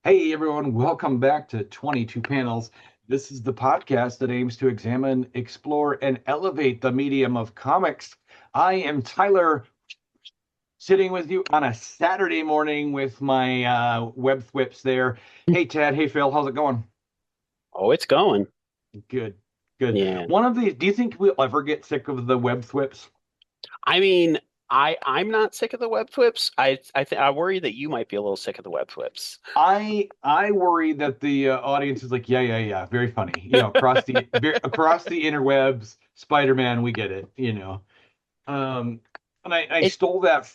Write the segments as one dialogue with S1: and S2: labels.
S1: Hey everyone, welcome back to 22 Panels. This is the podcast that aims to examine, explore, and elevate the medium of comics. I am Tyler, sitting with you on a Saturday morning with my web thwips there. Hey Ted, hey Phil, how's it going?
S2: Oh, it's going.
S1: Good, good.
S2: Yeah.
S1: One of these, do you think we'll ever get sick of the web thwips?
S2: I mean, I'm not sick of the web flips. I worry that you might be a little sick of the web flips.
S1: I worry that the audience is like, yeah, very funny. Across the interwebs, Spider-Man, we get it, Um, and I
S2: It
S1: stole that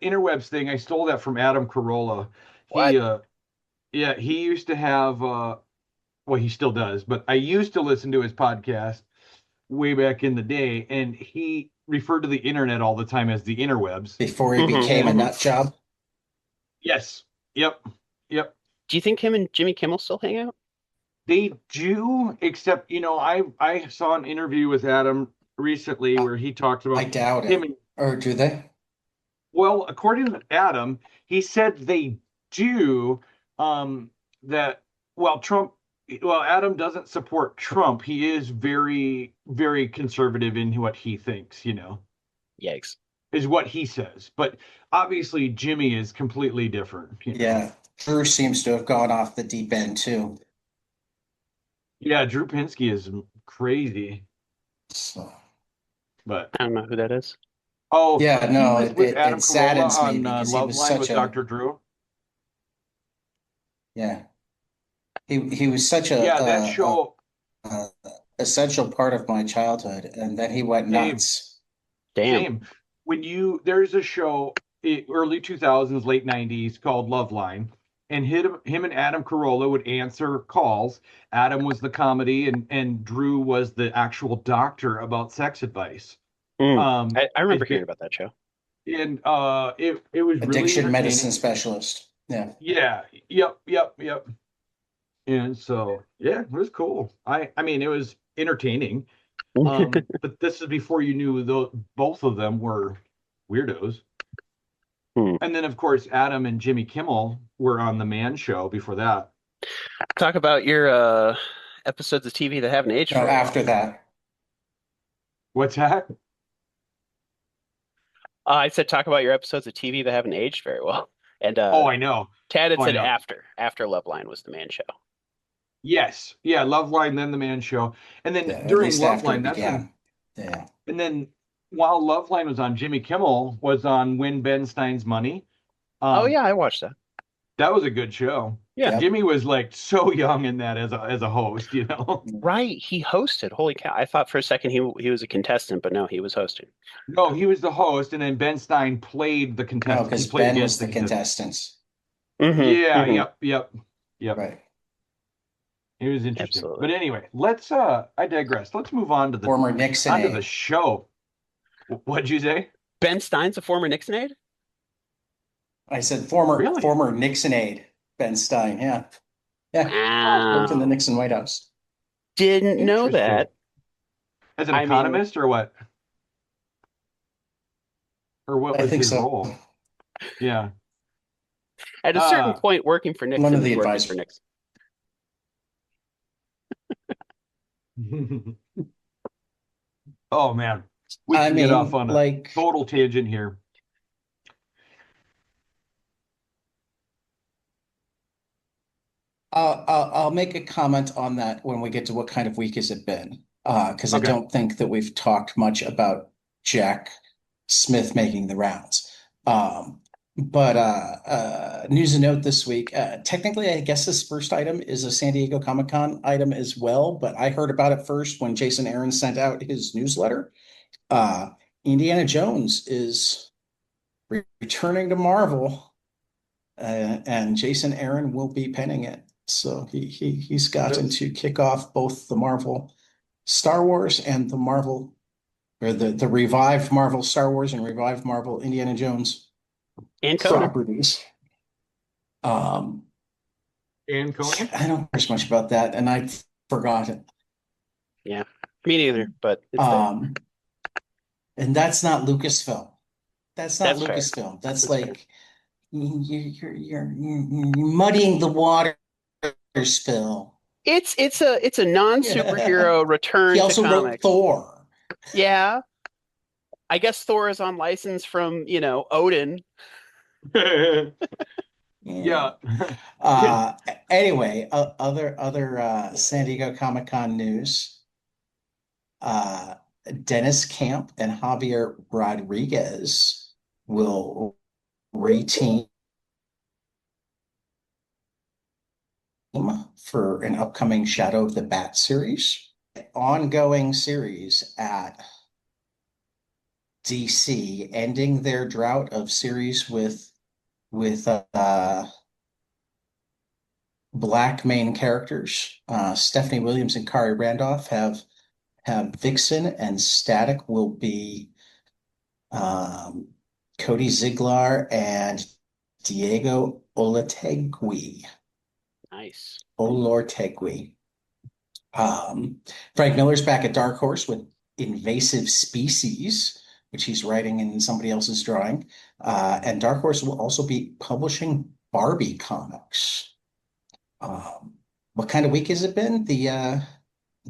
S1: interwebs thing. I stole that from Adam Carolla.
S2: what?
S1: Yeah, he used to have well, he still does, but I used to listen to his podcast way back in the day, and he referred to the internet all the time as the interwebs.
S3: Before he
S2: hmm
S3: became a
S1: And
S2: hmm
S3: nut job.
S1: yes, yep, yep.
S2: Do you think him and Jimmy Kimmel still hang out?
S1: They do, except I saw an interview with Adam recently
S3: I,
S1: where he talked
S3: I
S1: about
S3: doubt
S1: him
S3: it.
S1: and
S3: Or do they?
S1: well, according to Adam, he said they do that well Adam doesn't support Trump. He is very, very conservative in what he thinks,
S2: Yikes.
S1: is what he says. But obviously Jimmy is completely different.
S3: Yeah. Drew seems to have gone off the deep end too.
S1: Yeah, Drew Pinsky is crazy,
S3: So
S1: but
S2: I don't know who that is.
S1: oh,
S3: yeah,
S1: he
S3: no,
S1: was with Adam
S3: it
S1: Carolla
S3: saddens me
S1: on
S3: because he was
S1: Loveline
S3: such
S1: with
S3: a
S1: Dr. Drew.
S3: yeah. He was such
S1: Yeah, that show,
S3: a essential part of my childhood, and then he went
S1: same.
S3: nuts.
S2: Damn.
S1: Same. There's a show early 2000s, late 90s called Loveline, and him and Adam Carolla would answer calls. Adam was the comedy, and Drew was the actual doctor about sex advice.
S2: Mm.
S1: Um,
S2: I remember
S1: it,
S2: hearing about that show.
S1: and it was really
S3: Addiction medicine
S1: entertaining.
S3: specialist. Yeah.
S1: Yeah, yep. And so yeah, it was cool. I mean, it was entertaining. But this is before you knew both of them were weirdos.
S2: Hmm.
S1: And then, of course, Adam and Jimmy Kimmel were on the Man Show before that.
S2: Talk about your episodes of TV that haven't aged
S3: No,
S2: very well.
S3: after that.
S1: What's that?
S2: I said talk about your episodes of TV that haven't aged very well. And
S1: Oh, I know.
S2: Tad had
S1: Oh, I
S2: said
S1: know.
S2: after Loveline was the man show.
S1: Yes. Yeah. Loveline, then the Man Show. And
S3: Yeah,
S1: then
S3: at
S1: during
S3: least after it
S1: Loveline, that's when,
S3: began. Yeah.
S1: and then while Loveline was on, Jimmy Kimmel was on Win Ben Stein's Money.
S2: Oh
S1: Um,
S2: yeah, I watched that.
S1: that was a good show.
S2: Yeah.
S3: Yep.
S1: Jimmy was like so young in that as a host.
S2: Right, he hosted. Holy cow! I thought for a second he was a contestant, but no, he was hosting.
S1: No, he was the host, and then Ben Stein played the
S3: No,
S1: contestant. He
S3: because
S1: played
S3: Ben
S1: against
S3: was
S1: the
S3: the
S1: contestant.
S3: contestants.
S1: Yeah,
S2: Hmm
S1: yep.
S3: Right.
S1: It was interesting.
S2: Absolutely.
S1: But anyway, let's I digress. Let's move on to the
S3: Former Nixon
S1: onto the
S3: aide.
S1: show. What'd you say?
S2: Ben Stein's a former Nixon aide?
S3: I said
S1: Really?
S3: former Nixon aide, Ben Stein. Yeah. Yeah. Worked in the
S2: Wow.
S3: Nixon White House.
S2: Didn't know
S1: Interesting.
S2: that.
S1: As an
S2: I mean,
S1: economist or what? Or what
S3: I
S1: was
S3: think
S1: his
S3: so.
S1: role? Yeah.
S2: at a certain
S1: Uh
S2: point, working for
S3: One
S2: Nixon
S3: of
S2: is
S3: the
S2: working for
S3: advisors.
S2: Nixon.
S1: oh man. We
S3: I
S1: can get off
S3: mean,
S1: on a
S3: like,
S1: total tangent here.
S3: I'll make a comment on that when we get to what kind of week has it been? Because I
S1: Okay.
S3: don't think that we've talked much about Jack Smith making the rounds. But news and note this week. Technically, I guess this first item is a San Diego Comic-Con item as well, but I heard about it first when Jason Aaron sent out his newsletter. Uh, Indiana Jones is returning to Marvel, and Jason Aaron will be penning it. So he's gotten
S1: That's
S3: to kick off both the Marvel Star Wars and the Marvel or the revived Marvel Star Wars and revived Marvel Indiana Jones
S2: And Conan.
S3: properties. Um,
S1: Ann Conan?
S3: I don't know as much about that, and I forgot it.
S2: Yeah, me neither, but it's there.
S3: Um, and that's not Lucasfilm. That's not
S2: That's fair.
S3: Lucasfilm. That's
S2: That's fair.
S3: like you're muddying the waters, Phil.
S2: It's a non-superhero
S3: He
S2: return to
S3: also wrote
S2: comics.
S3: Thor.
S2: Yeah, I guess Thor is on license from, Odin.
S3: Yeah.
S1: Yeah.
S3: Uh, anyway, other San Diego Comic-Con news. Dennis Camp and Javier Rodriguez will reteam for an upcoming Shadow of the Bat series. Ongoing series at DC, ending their drought of series with black main characters. Stephanie Williams and Kari Randolph have Vixen, and Static will be um, Cody Ziegler and Diego Olategui.
S2: Nice.
S3: Olortegui. Frank Miller's back at Dark Horse with Invasive Species, which he's writing in somebody else's drawing. And Dark Horse will also be publishing Barbie comics. What kind of week has it been? The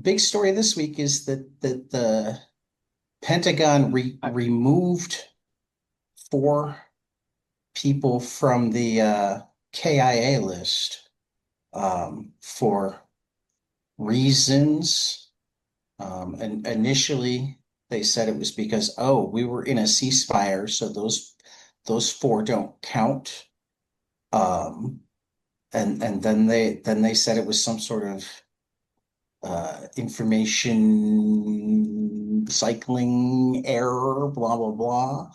S3: big story this week is that the Pentagon removed 4 people from the KIA list for reasons. And initially, they said it was because, we were in a ceasefire, so those 4 don't count. And then they said it was some sort of information cycling error, blah blah blah.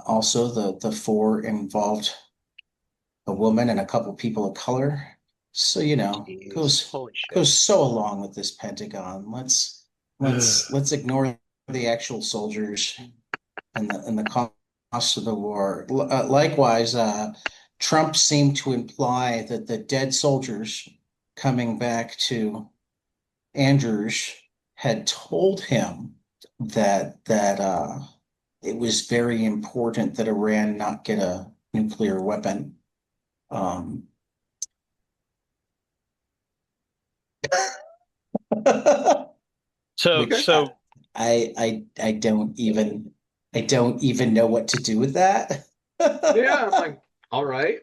S3: Also, the 4 involved a woman and a couple people of color. So
S2: Jeez. Holy shit.
S3: so along with this Pentagon. Let's ignore the actual soldiers and the cost of the war. Likewise, Trump seemed to imply that the dead soldiers coming back to Andrews had told him that it was very important that Iran not get a nuclear weapon.
S2: So
S3: Which
S2: so
S3: I don't even know what to do with that.
S1: Yeah, I'm like, all right.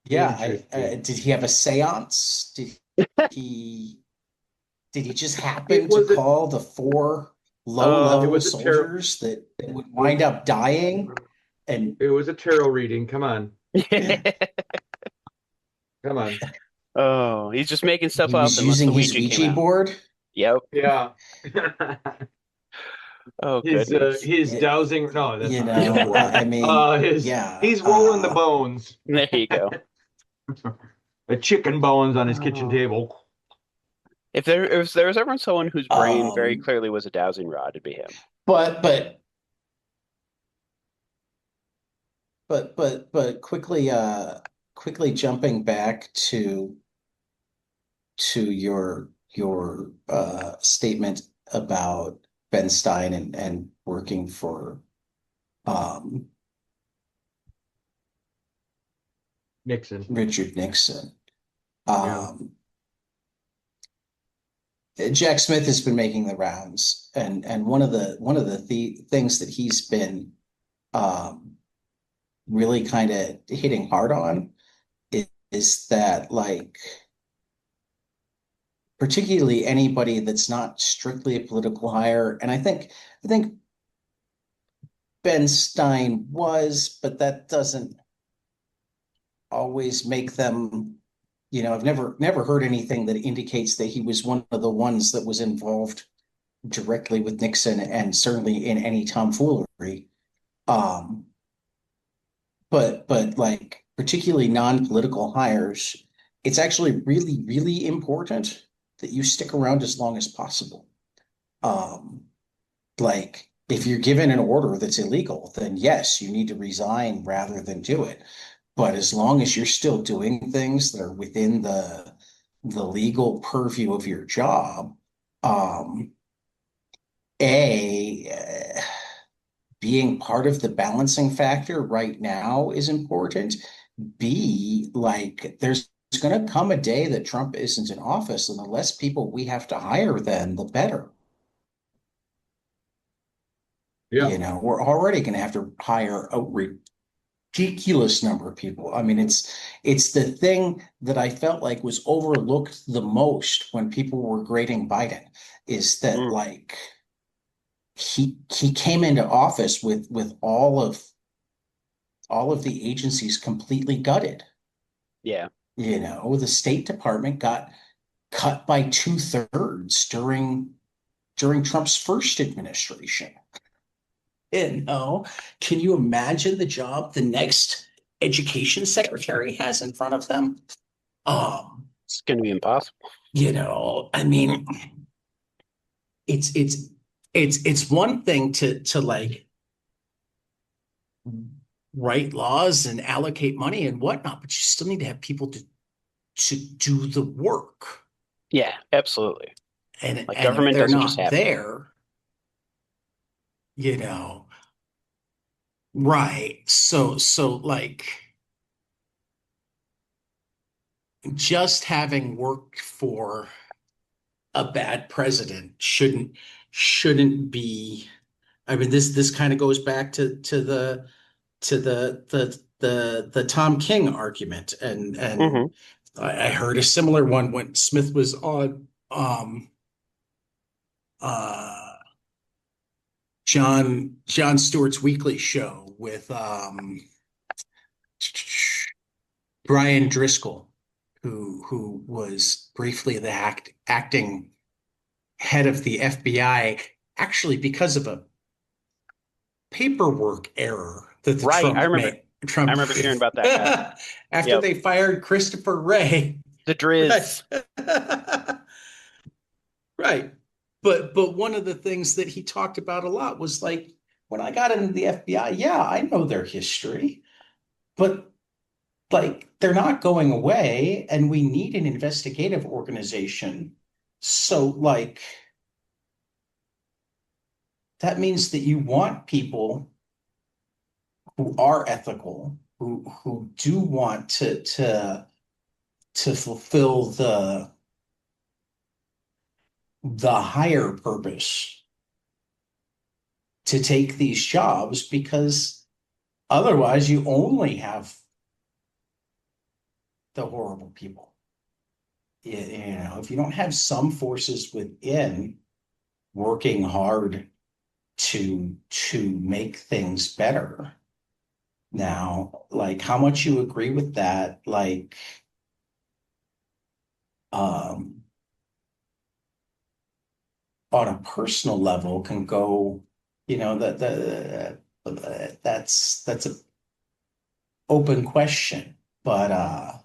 S3: Yeah,
S1: Interesting.
S3: did he have a seance? He did he just happen
S1: It
S3: to
S1: was a
S3: call the 4
S1: it
S3: low-level
S1: was a tarot
S3: soldiers that would wind up dying? And
S1: it was a tarot reading. Come on. Come on.
S2: Oh, he's just making stuff
S3: he
S2: up
S3: was
S2: unless
S3: using
S2: the
S3: his
S2: Ouija came
S3: Ouija
S2: out.
S3: board.
S2: Yep.
S1: Yeah.
S2: Oh
S1: His
S2: goodness.
S1: his dowsing, no, that's not the right word.
S3: I mean,
S1: His
S3: yeah.
S1: he's rolling the bones.
S2: There you go.
S1: The chicken bones on his kitchen
S2: Oh.
S1: table.
S2: If there was ever someone whose brain very
S3: Um,
S2: clearly was a dowsing rod, it'd be him.
S3: but quickly jumping back to your statement about Ben Stein and working for um,
S1: Nixon.
S3: Richard Nixon.
S1: Yeah.
S3: Jack Smith has been making the rounds, and one of the things that he's been um, really kind of hitting hard on is that, like, particularly anybody that's not strictly a political hire, and I think Ben Stein was, but that doesn't always make them. I've never heard anything that indicates that he was one of the ones that was involved directly with Nixon, and certainly in any tomfoolery. Um, but like, particularly non-political hires, it's actually really, really important that you stick around as long as possible. Um, like, if you're given an order that's illegal, then yes, you need to resign rather than do it. But as long as you're still doing things that are within the legal purview of your job, um, A, being part of the balancing factor right now is important. B, like there's going to come a day that Trump isn't in office, and the less people we have to hire, then the better.
S1: Yeah.
S3: You know, we're already going to have to hire a ridiculous number of people. I mean, it's the thing that I felt like was overlooked the most when people were grading Biden is that like he came into office with all of the agencies completely gutted.
S2: Yeah.
S3: You know, the State Department got cut by 2/3 during Trump's first administration. You know, can you imagine the job the next education secretary has in front of them?
S2: It's going to be impossible.
S3: You know, I mean, it's one thing to like write laws and allocate money and whatnot, but you still need to have people to do the work.
S2: Yeah, absolutely.
S3: And
S2: Like
S3: if
S2: government
S3: they're
S2: doesn't just
S3: not
S2: happen.
S3: there, you know, right. So like just having worked for a bad president shouldn't be. I mean, this kind of goes back to the Tom King argument, and
S2: Hmm.
S3: I heard a similar one when Smith was on uh John Stewart's weekly show with Brian Driscoll, who was briefly the acting head of the FBI, actually because of a paperwork error that the
S2: Right. I
S3: Trump
S2: remember.
S3: made.
S2: I
S3: Trump
S2: remember hearing about that guy.
S3: after
S2: Yep.
S3: they fired Christopher Wray.
S2: The
S3: Right.
S2: Driz.
S3: Right. But one of the things that he talked about a lot was like when I got into the FBI, yeah, I know their history, but like they're not going away and we need an investigative organization. So like that means that you want people who are ethical, who do want to fulfill the higher purpose to take these jobs because otherwise you only have the horrible people. You know, if you don't have some forces within working hard to make things better. Now, like how much you agree with that, like um on a personal level can go, you know, that's a open question. But I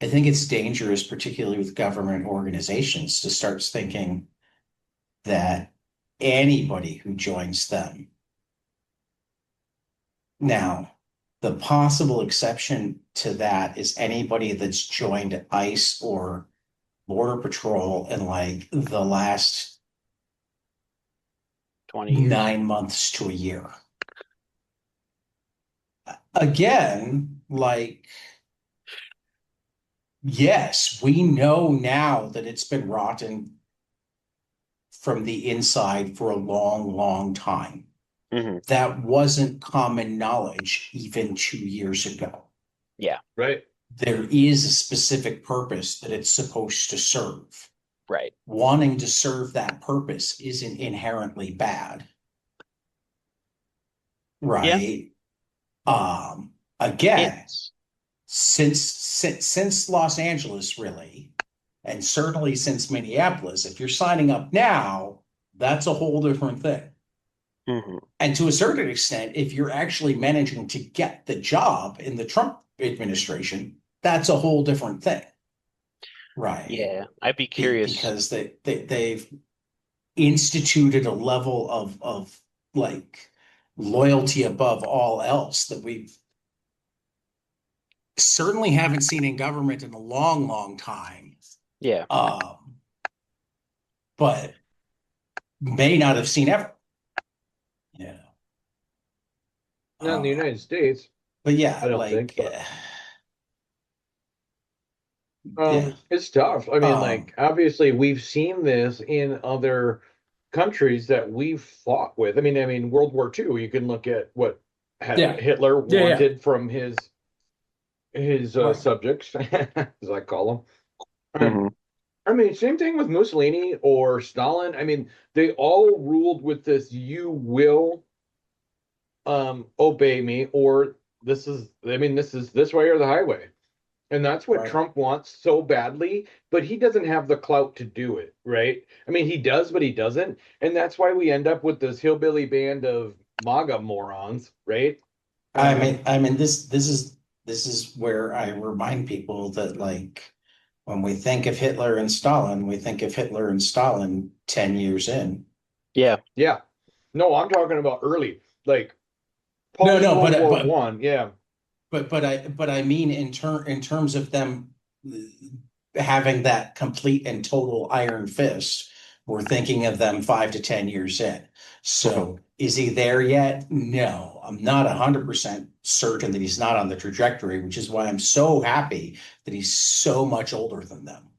S3: think it's dangerous, particularly with government organizations, to start thinking that anybody who joins them. Now, the possible exception to that is anybody that's joined ICE or Border Patrol in like the last
S2: 20 years.
S3: 9 months to a year. Again, like, yes, we know now that it's been rotten from the inside for a long, long time.
S2: Hmm.
S3: That wasn't common knowledge even 2 years ago.
S2: Yeah.
S1: Right.
S3: There is a specific purpose that it's supposed to serve.
S2: Right.
S3: Wanting to serve that purpose isn't inherently bad. Right. Again,
S2: It's
S3: since Los Angeles, really, and certainly since Minneapolis, if you're signing up now, that's a whole different thing.
S2: mhm.
S3: And to a certain extent, if you're actually managing to get the job in the Trump administration, that's a whole different thing. Right.
S2: Yeah. I'd be curious.
S3: Because they've instituted a level of like loyalty above all else that we certainly haven't seen in government in a long, long time.
S2: Yeah.
S3: But may not have seen ever. Yeah.
S1: Not in the United States,
S3: But yeah,
S1: I don't think.
S3: like,
S1: But,
S3: yeah.
S1: it's tough. I mean,
S3: Um,
S1: like, obviously, we've seen this in other countries that we've fought with. I mean, World War II. You can look at what
S3: yeah,
S1: Hitler
S3: yeah, yeah.
S1: wanted from his
S3: Right.
S1: subjects, as I call them.
S2: Hmm.
S1: I mean, same thing with Mussolini or Stalin. I mean, they all ruled with this: you will obey me, or this is this way or the highway. And that's what
S3: Right.
S1: Trump wants so badly, but he doesn't have the clout to do it, right? I mean, he does, but he doesn't. And that's why we end up with this hillbilly band of MAGA morons, right?
S3: I mean, this is where I remind people that, like, when we think of Hitler and Stalin, we think of Hitler and Stalin 10 years in.
S2: Yeah.
S1: Yeah. No, I'm talking about early, like
S3: No,
S1: post
S3: no,
S1: World
S3: but
S1: War
S3: but
S1: One. Yeah.
S3: but I mean, in terms of them having that complete and total iron fist, we're thinking of them 5 to 10 years in.
S1: Okay.
S3: So is he there yet? No, I'm not 100% certain that he's not on the trajectory, which is why I'm so happy that he's so much older than them.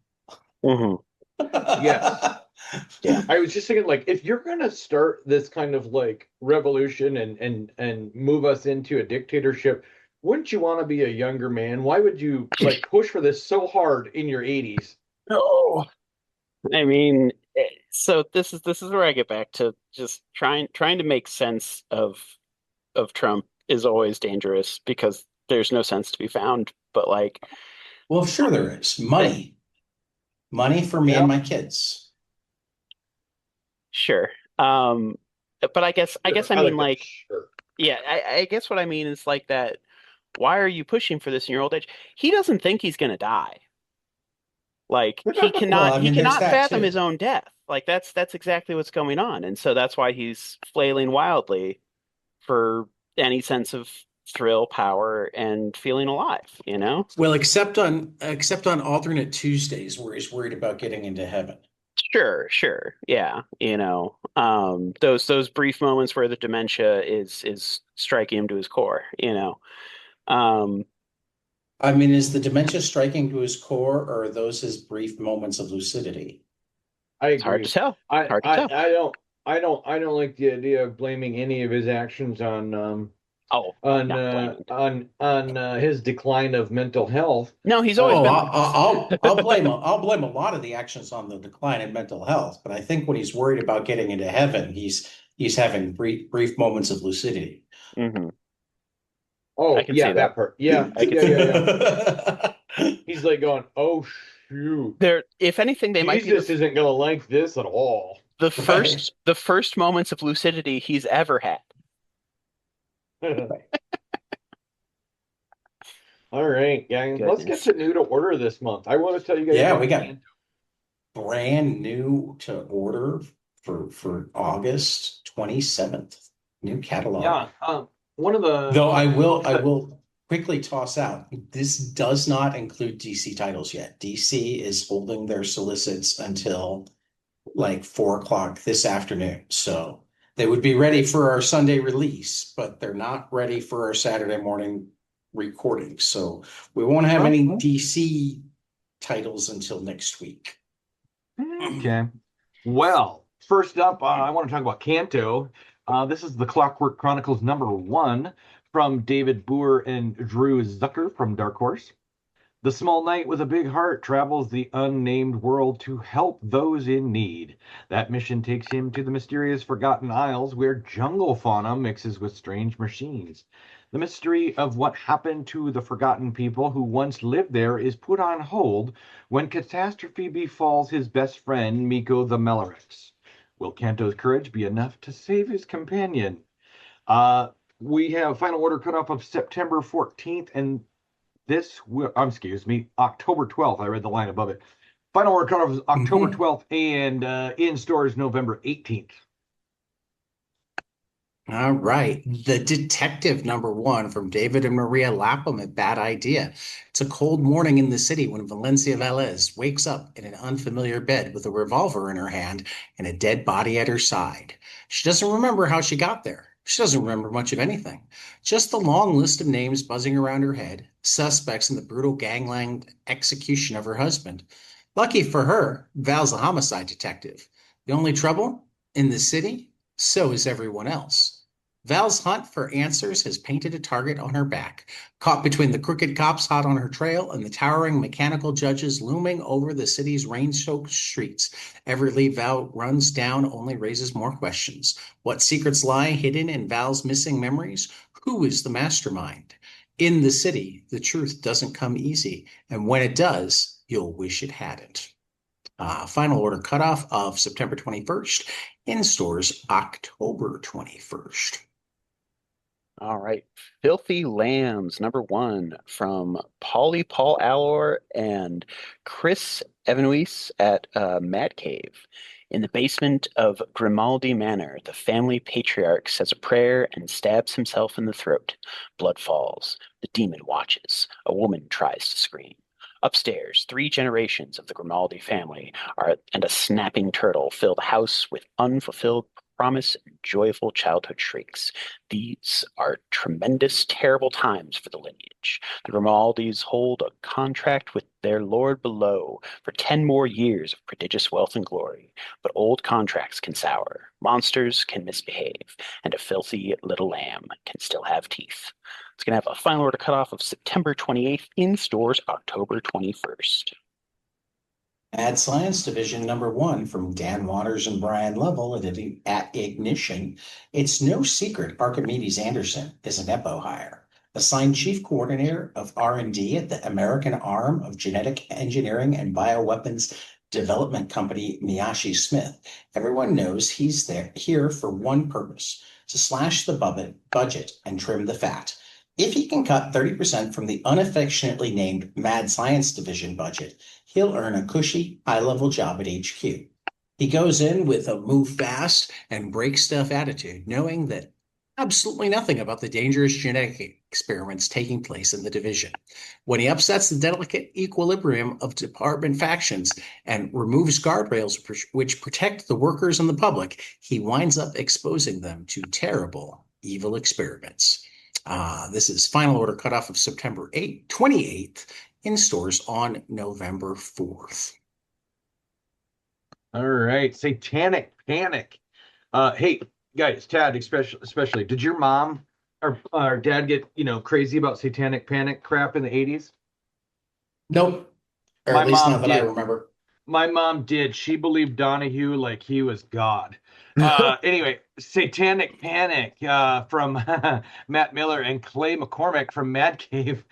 S2: Hmm.
S1: Yes.
S2: Yeah.
S1: I was just thinking, like, if you're gonna start this kind of like revolution and move us into a dictatorship, wouldn't you want to be a younger man? Why would you like push for this so hard in your 80s?
S2: No. I mean, so this is where I get back to just trying to make sense of Trump is always dangerous because there's no sense to be found. But like,
S3: Well, sure there is.
S2: eh,
S3: Money for me and
S1: Yeah,
S3: my kids.
S2: sure. Um, but I guess
S1: sure.
S2: I
S1: I
S2: mean
S1: like that.
S2: like,
S1: Sure.
S2: yeah, I guess what I mean is like that. Why are you pushing for this in your old age? He doesn't think he's gonna die. Like he
S3: Well,
S2: cannot
S3: I
S2: he
S3: mean, there's
S2: cannot
S3: that
S2: fathom
S3: too.
S2: his own death. Like that's exactly what's going on. And so that's why he's flailing wildly for any sense of thrill, power, and feeling alive, you know?
S3: Well, except on alternate Tuesdays where he's worried about getting into heaven.
S2: Sure, sure. Yeah, those brief moments where the dementia is striking him to his core, you know. Um,
S3: I mean, is the dementia striking to his core, or are those his brief moments of lucidity?
S1: I
S2: it's hard to
S1: agree.
S2: tell.
S1: I,
S2: Hard to
S1: I
S2: tell.
S1: I don't like the idea of blaming any of his actions
S2: Oh,
S1: on
S2: not blaming.
S1: his decline of mental health.
S2: No, he's always
S3: Oh,
S2: been
S3: I'll,
S2: like this.
S3: I'll blame a lot of the actions on the decline in mental health, but I think when he's worried about getting into heaven, he's having brief moments of lucidity.
S2: Hmm. I
S1: Oh
S2: can see
S1: yeah,
S2: that.
S1: that part. Yeah,
S2: I can
S1: yeah,
S2: see
S1: yeah,
S2: that.
S1: yeah. He's like going, oh shoot,
S2: If anything, they might be
S1: Jesus isn't gonna like this at all.
S2: the
S3: Right.
S2: first moments of lucidity he's ever had.
S1: All right, gang. Let's get
S2: Goodness.
S1: to new to order this month. I want to tell you guys
S3: Yeah, we
S1: about
S3: got
S1: Canto.
S3: brand new to order for August 27th. New catalog.
S1: Yeah, one of the
S3: Though I will
S1: books
S3: I
S1: that
S3: will quickly toss out, this does not include DC titles yet. DC is holding their solicits until like 4 o'clock this afternoon. So they would be ready for our Sunday release, but they're not ready for our Saturday morning recording. So we won't have any
S1: well,
S3: DC titles until next week.
S1: okay. Well, first up, I want to talk about Canto. This is the Clockwork Chronicles #1 from David Boer and Drew Zucker from Dark Horse. The small knight with a big heart travels the unnamed world to help those in need. That mission takes him to the mysterious Forgotten Isles where jungle fauna mixes with strange machines. The mystery of what happened to the forgotten people who once lived there is put on hold when catastrophe befalls his best friend, Miko the Melarix. Will Kanto's courage be enough to save his companion? Uh, we have final order cutoff of September 14th, and excuse me, October 12th. I read the line above it. Final order cutoff is October
S3: Mhm.
S1: 12th, and in stores November 18th.
S3: All right. The Detective #1 from David and Maria Lapham at Bad Idea. It's a cold morning in the city when Valencia Velez wakes up in an unfamiliar bed with a revolver in her hand and a dead body at her side. She doesn't remember how she got there. She doesn't remember much of anything. Just the long list of names buzzing around her head, suspects in the brutal gangland execution of her husband. Lucky for her, Val's a homicide detective. The only trouble? In the city, so is everyone else. Val's hunt for answers has painted a target on her back, caught between the crooked cops hot on her trail and the towering mechanical judges looming over the city's rain-soaked streets. Every lead Val runs down only raises more questions. What secrets lie hidden in Val's missing memories? Who is the mastermind? In the city, the truth doesn't come easy, and when it does, you'll wish it hadn't. Final order cutoff of September 21st, in stores October 21st.
S2: All right. Filthy Lambs, #1 from Polly Paul Allor and Chris Evanwys at Mad Cave. In the basement of Grimaldi Manor, the family patriarch says a prayer and stabs himself in the throat. Blood falls. The demon watches. A woman tries to scream. Upstairs, 3 generations of the Grimaldi family and a snapping turtle fill the house with unfulfilled promise and joyful childhood shrieks. These are tremendous, terrible times for the lineage. The Grimaldis hold a contract with their lord below for 10 more years of prodigious wealth and glory. But old contracts can sour, monsters can misbehave, and a filthy little lamb can still have teeth. It's going to have a final order cutoff of September 28th, in stores October 21st.
S3: Mad Science Division #1 from Dan Waters and Brian Lovell at Ignition. It's no secret Archimedes Anderson is an EPO hire, assigned chief coordinator of R&D at the American arm of genetic engineering and bioweapons development company Miyashi Smith. Everyone knows he's here for one purpose, to slash the budget and trim the fat. If he can cut 30% from the unaffectionately named Mad Science Division budget, he'll earn a cushy, high-level job at HQ. He goes in with a move fast and break stuff attitude, knowing that absolutely nothing about the dangerous genetic experiments taking place in the division. When he upsets the delicate equilibrium of department factions and removes guardrails which protect the workers and the public, he winds up exposing them to terrible, evil experiments. This is final order cutoff of September 28th, in stores on November 4th.
S1: All right, Satanic Panic. Hey guys, Tad, especially, did your mom or dad get crazy about Satanic Panic crap in the 80s?
S3: Nope. Or
S1: My
S3: at least
S1: mom
S3: not that I
S1: did.
S3: remember.
S1: My mom did. She believed Donahue like he was God. Anyway, Satanic Panic from Matt Miller and Clay McCormick from Mad Cave.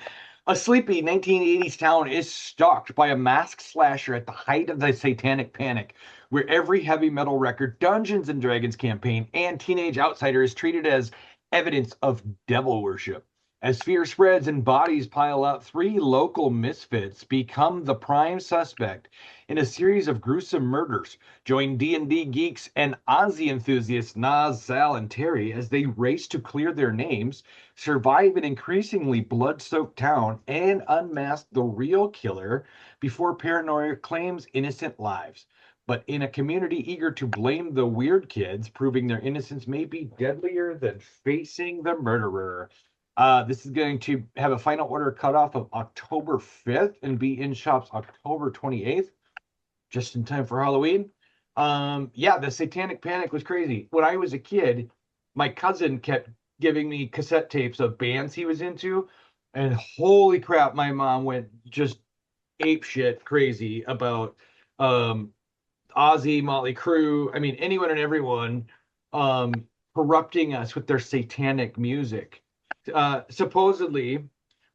S1: A sleepy 1980s town is stalked by a masked slasher at the height of the Satanic Panic, where every heavy metal record, Dungeons and Dragons campaign, and Teenage Outsider is treated as evidence of devil worship. As fear spreads and bodies pile up, 3 local misfits become the prime suspect in a series of gruesome murders. Join D&D geeks and Ozzy enthusiasts Nas, Sal, and Terry as they race to clear their names, survive an increasingly blood-soaked town, and unmask the real killer before paranoia claims innocent lives. But in a community eager to blame the weird kids, proving their innocence may be deadlier than facing the murderer. This is going to have a final order cutoff of October 5th and be in shops October 28th, just in time for Halloween. Yeah, the Satanic Panic was crazy. When I was a kid, my cousin kept giving me cassette tapes of bands he was into, and holy crap, my mom went just ape shit crazy about um, Ozzy, Motley Crue. I mean, anyone and everyone corrupting us with their satanic music. Supposedly,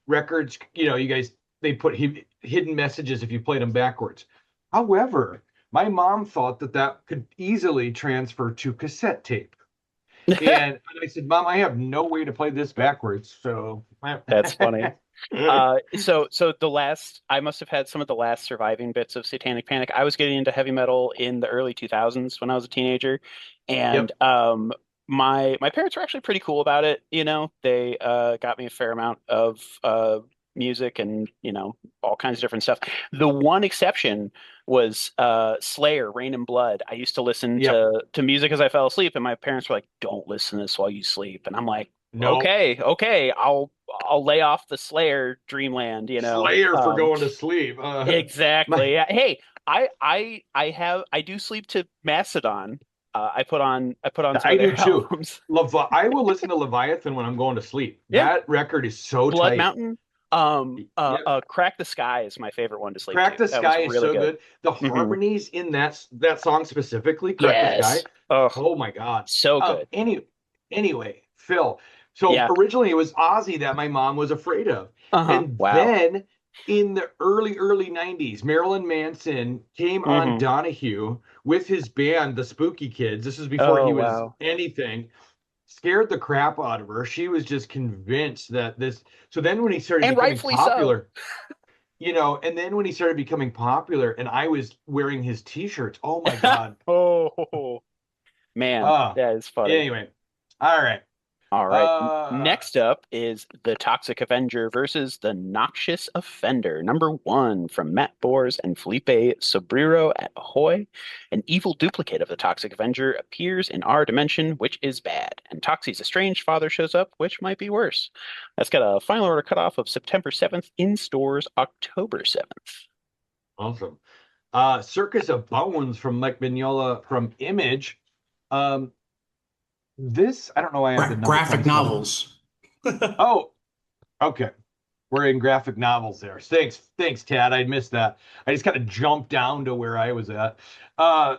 S1: records, you guys, they put hidden messages if you played them backwards. However, my mom thought that could easily transfer to cassette tape. And I said, Mom, I have no way to play this backwards. So
S2: That's funny. So the last I must have had some of the last surviving bits of Satanic Panic. I was getting into heavy metal in the early 2000s when I was a teenager, and
S1: Yep.
S2: my parents were actually pretty cool about it. They got me a fair amount of music and, all kinds of different stuff. The one exception was Slayer, Rain and Blood. I used to listen
S1: Yep.
S2: to music as I fell asleep, and my parents were like, "Don't listen to this while you sleep." And I'm like,
S1: No.
S2: okay, I'll lay off the Slayer Dreamland.
S1: Slayer for going to sleep. My
S2: Exactly. Yeah. Hey, I do sleep to Mastodon. I put on some
S1: I
S2: of
S1: do
S2: their
S1: too.
S2: albums.
S1: I will listen to Leviathan when I'm going to sleep.
S2: Yeah.
S1: That record is so
S2: Blood
S1: tight.
S2: Mountain.
S1: Yep.
S2: Crack the Sky is my favorite one to sleep
S1: Crack
S2: to.
S1: the
S2: That was
S1: Sky is
S2: really
S1: so
S2: good.
S1: good. The
S2: Hmm.
S1: harmonies in that song specifically, Crack the Sky.
S2: Yes. Oh,
S1: Oh my God.
S2: so good.
S1: Anyway, Phil. So
S2: Yeah.
S1: originally it was Ozzy that my mom was afraid of.
S2: Uh-huh.
S1: And
S2: Wow.
S1: then in the early 90s, Marilyn Manson came on
S2: Hmm.
S1: Donahue with his band, the Spooky Kids. This is before he
S2: Oh,
S1: was
S2: wow.
S1: anything. Scared the crap out of her. She was just convinced that this. So then when he started
S2: And
S1: becoming
S2: rightfully so.
S1: popular, and then when he started becoming popular and I was wearing his t-shirts, oh my God.
S2: Oh, man,
S1: Uh,
S2: that is funny.
S1: anyway. All right.
S2: All right.
S1: Uh,
S2: Next up is The Toxic Avenger versus The Noxious Offender. Number one from Matt Bors and Felipe Sobrero at Ahoy. An evil duplicate of the Toxic Avenger appears in our dimension, which is bad. And Toxie's estranged father shows up, which might be worse. That's got a final order cutoff of September 7th, in stores October 7th.
S1: awesome. Circus of Bones from Mike Mignola from Image. Um, this, I don't know why I have the number
S3: Graphic
S1: 27.
S3: novels.
S1: Oh, okay. We're in graphic novels there. Thanks, Tad. I missed that. I just kind of jumped down to where I was at. Uh,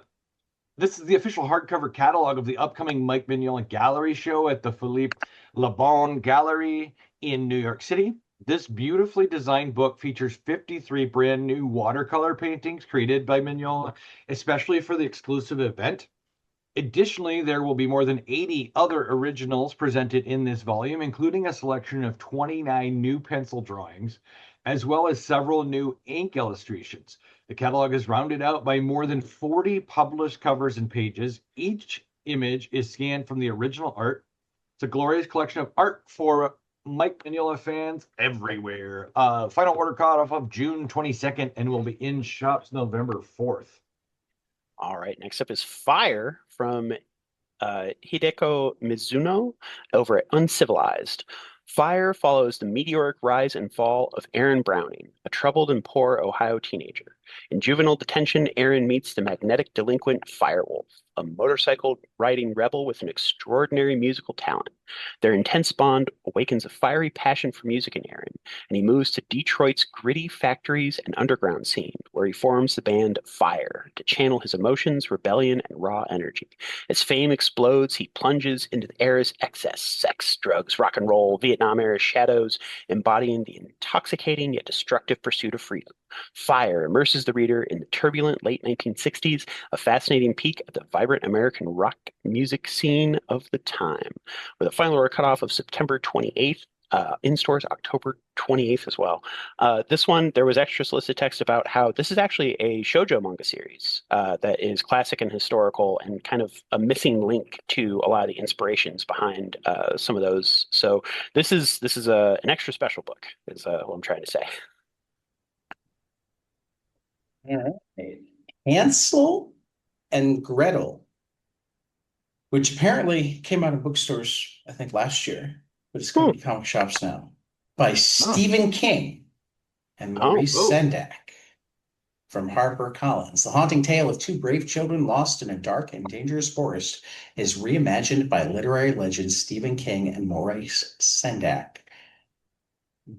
S1: this is the official hardcover catalog of the upcoming Mike Mignola Gallery show at the Philippe Lebon Gallery in New York City. This beautifully designed book features 53 brand new watercolor paintings created by Mignola, especially for the exclusive event. Additionally, there will be more than 80 other originals presented in this volume, including a selection of 29 new pencil drawings, as well as several new ink illustrations. The catalog is rounded out by more than 40 published covers and pages. Each image is scanned from the original art. It's a glorious collection of art for Mike Mignola fans everywhere. Final order cutoff of June 22nd and will be in shops November 4th.
S2: All right. Next up is Fire from Hideko Mizuno over at Uncivilized. Fire follows the meteoric rise and fall of Aaron Browning, a troubled and poor Ohio teenager. In juvenile detention, Aaron meets the magnetic delinquent Firewolf, a motorcycle riding rebel with an extraordinary musical talent. Their intense bond awakens a fiery passion for music in Aaron, and he moves to Detroit's gritty factories and underground scene, where he forms the band Fire to channel his emotions, rebellion, and raw energy. As fame explodes, he plunges into the era's excess, sex, drugs, rock and roll, Vietnam era shadows, embodying the intoxicating yet destructive pursuit of freedom. Fire immerses the reader in the turbulent late 1960s, a fascinating peek at the vibrant American rock music scene of the time. With a final order cutoff of September 28th, in stores October 28th as well. This one, there was extra solicit text about how this is actually a shoujo manga series that is classic and historical and kind of a missing link to a lot of the inspirations behind some of those. So this is an extra special book, is what I'm trying to say.
S3: All right. Hansel and Gretel, which apparently came out of bookstores, I think, last year, but it's going to be comic shops now, by Stephen King and
S2: Oh,
S3: Maurice Sendak from HarperCollins. The haunting tale of two brave children lost in a dark and dangerous forest is reimagined by literary legends Stephen King and Maurice Sendak.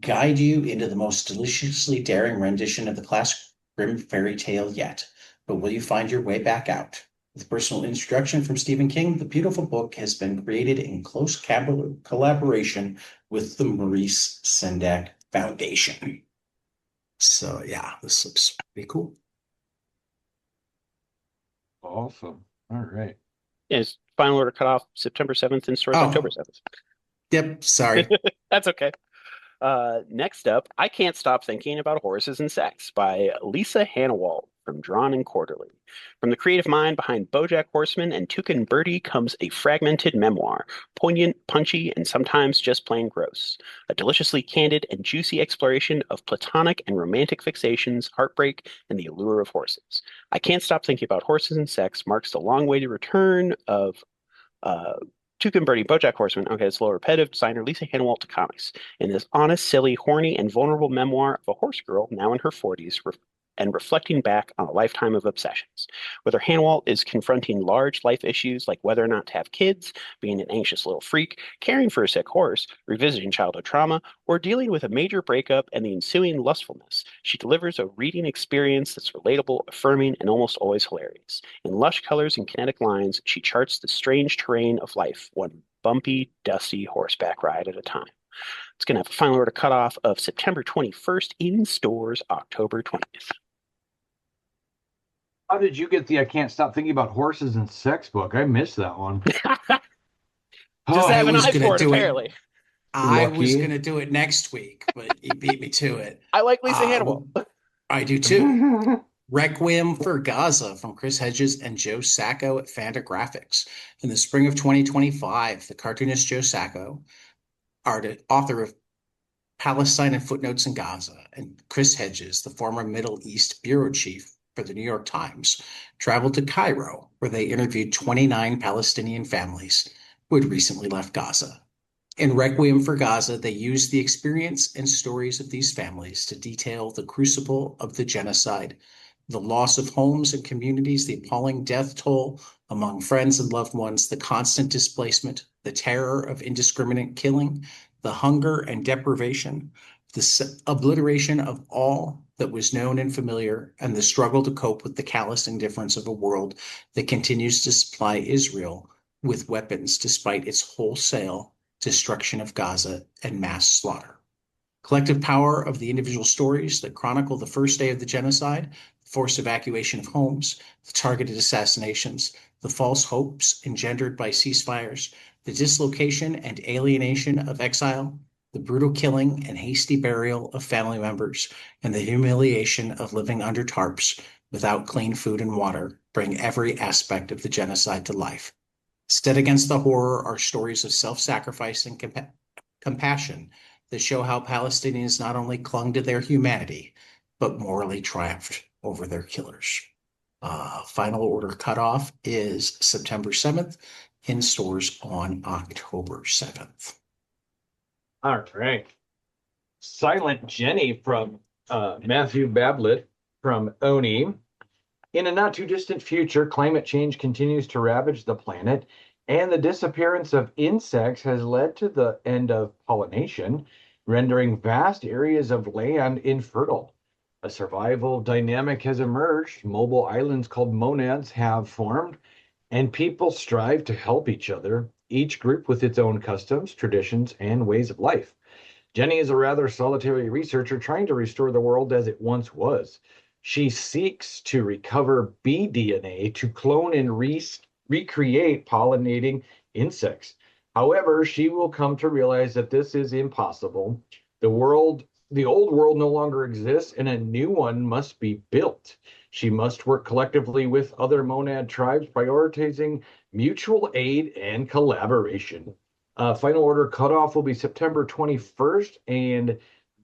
S3: Guide you into the most deliciously daring rendition of the classic grim fairy tale yet, but will you find your way back out? With personal introduction from Stephen King, the beautiful book has been created in close collaboration with the Maurice Sendak Foundation. So yeah, this looks pretty cool.
S1: Awesome. All right.
S2: is final order cutoff September 7th, in stores October 7th.
S3: Yep, sorry.
S2: That's okay. Next up, I Can't Stop Thinking About Horses and Sex by Lisa Hannawalt from Drawn and Quarterly. From the creative mind behind BoJack Horseman and Toucan Birdie comes a fragmented memoir, poignant, punchy, and sometimes just plain gross. A deliciously candid and juicy exploration of platonic and romantic fixations, heartbreak, and the allure of horses. I Can't Stop Thinking About Horses and Sex marks the long-awaited return of uh, Toucan Birdie, BoJack Horseman. Okay, it's a little repetitive. Designer Lisa Hanwalt to comics. In this honest, silly, horny, and vulnerable memoir of a horse girl now in her 40s and reflecting back on a lifetime of obsessions. Whether Hanwalt is confronting large life issues like whether or not to have kids, being an anxious little freak, caring for a sick horse, revisiting childhood trauma, or dealing with a major breakup and the ensuing lustfulness, she delivers a reading experience that's relatable, affirming, and almost always hilarious. In lush colors and kinetic lines, she charts the strange terrain of life, one bumpy, dusty horseback ride at a time. It's going to have a final order cutoff of September 21st, in stores October 20th.
S1: How did you get the I Can't Stop Thinking About Horses and Sex book? I missed that one.
S2: Just
S1: Oh,
S2: have an
S3: was
S2: eye
S3: gonna
S2: for it,
S3: do it.
S2: apparently.
S3: I was
S1: Lucky.
S3: going to do it next week, but you beat me to it.
S2: I like Lisa Hannibal.
S3: I do too. Requiem for Gaza from Chris Hedges and Joe Sacco at Fantagraphics. In the spring of 2025, the cartoonist Joe Sacco, author of Palestine and Footnotes in Gaza, and Chris Hedges, the former Middle East bureau chief for the New York Times, traveled to Cairo, where they interviewed 29 Palestinian families who had recently left Gaza. In Requiem for Gaza, they used the experience and stories of these families to detail the crucible of the genocide, the loss of homes and communities, the appalling death toll among friends and loved ones, the constant displacement, the terror of indiscriminate killing, the hunger and deprivation, the obliteration of all that was known and familiar, and the struggle to cope with the callous indifference of a world that continues to supply Israel with weapons despite its wholesale destruction of Gaza and mass slaughter. Collective power of the individual stories that chronicle the first day of the genocide, the forced evacuation of homes, the targeted assassinations, the false hopes engendered by ceasefires, the dislocation and alienation of exile, the brutal killing and hasty burial of family members, and the humiliation of living under tarps without clean food and water bring every aspect of the genocide to life. Set against the horror are stories of self-sacrifice and compassion that show how Palestinians not only clung to their humanity, but morally triumphed over their killers. Final order cutoff is September 7th, in stores on October 7th.
S1: All right. Silent Jenny from Matthew Babbitt from Oni. In a not too distant future, climate change continues to ravage the planet, and the disappearance of insects has led to the end of pollination, rendering vast areas of land infertile. A survival dynamic has emerged. Mobile islands called monads have formed, and people strive to help each other, each group with its own customs, traditions, and ways of life. Jenny is a rather solitary researcher trying to restore the world as it once was. She seeks to recover bee DNA to clone and recreate pollinating insects. However, she will come to realize that this is impossible. The old world no longer exists, and a new one must be built. She must work collectively with other monad tribes, prioritizing mutual aid and collaboration. Final order cutoff will be September 21st, and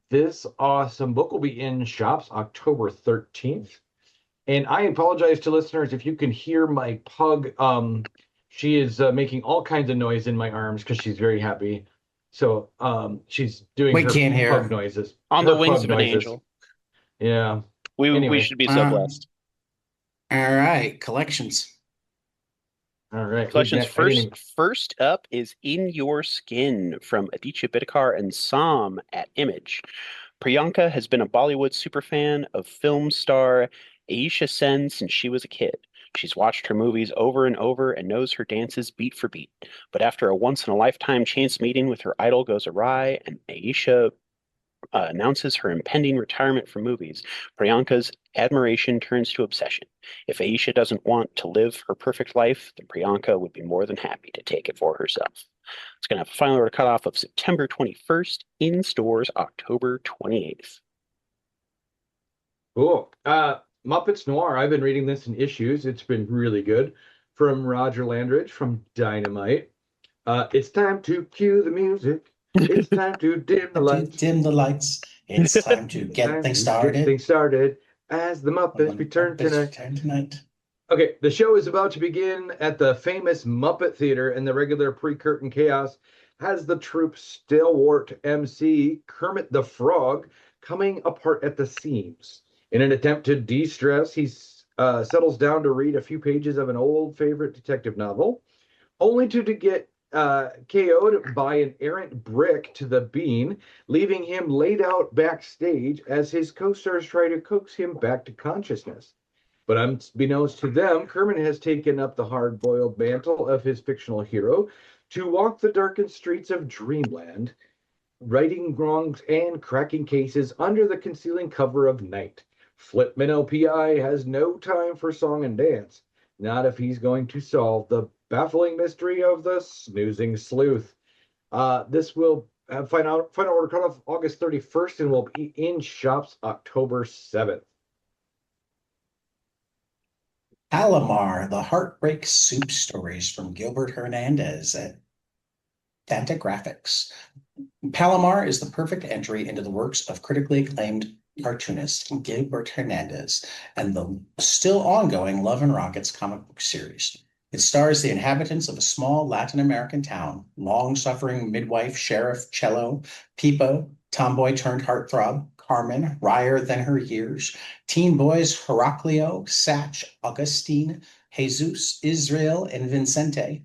S1: this awesome book will be in shops October 13th. And I apologize to listeners if you can hear my pug. She is making all kinds of noise in my arms because she's very happy. So she's doing her
S3: can't hear.
S1: pug noises.
S2: On
S1: Her
S2: the wings
S1: pug
S2: of an
S1: noises.
S2: angel.
S1: Yeah.
S2: We
S1: Anyway.
S2: should be so blessed.
S3: All right, collections.
S1: All right.
S2: Collections first up is In Your Skin from Aditya Bidikar and Sam at Image. Priyanka has been a Bollywood superfan of film star Aisha Sen since she was a kid. She's watched her movies over and over and knows her dances beat for beat. But after a once-in-a-lifetime chance meeting with her idol goes awry and Aisha announces her impending retirement from movies, Priyanka's admiration turns to obsession. If Aisha doesn't want to live her perfect life, then Priyanka would be more than happy to take it for herself. It's going to have a final order cutoff of September 21st, in stores October 28th.
S1: Cool. Muppets Noir. I've been reading this in issues. It's been really good. From Roger Landridge from Dynamite. It's time to cue the music. It's time to dim the
S3: Time to
S1: lights.
S3: dim the lights. It's time to
S1: It's
S3: get
S1: time
S3: things
S1: to get
S3: started.
S1: things started as the Muppets return tonight.
S3: Tonight.
S1: Okay, the show is about to begin at the famous Muppet Theater, and the regular pre-curtain chaos has the troupe's stalwart MC, Kermit the Frog, coming apart at the seams. In an attempt to de-stress, he settles down to read a few pages of an old favorite detective novel, only to get KO'd by an errant brick to the bean, leaving him laid out backstage as his co-stars try to coax him back to consciousness. But unbeknownst to them, Kermit has taken up the hard-boiled mantle of his fictional hero to walk the darkened streets of Dreamland, righting wrongs and cracking cases under the concealing cover of night. Flip Minnow PI has no time for song and dance, not if he's going to solve the baffling mystery of the snoozing sleuth. This will have final order cutoff August 31st and will be in shops October 7th.
S3: Palomar, the Heartbreak Soup Stories from Gilbert Hernandez at Fantagraphics. Palomar is the perfect entry into the works of critically acclaimed cartoonist Gilbert Hernandez and the still ongoing Love and Rockets comic book series. It stars the inhabitants of a small Latin American town, long-suffering midwife, sheriff, cello, Pipo, tomboy turned heartthrob, Carmen, wryer than her years, teen boys Heraclio, Satch, Augustine, Jesus, Israel, and Vicente,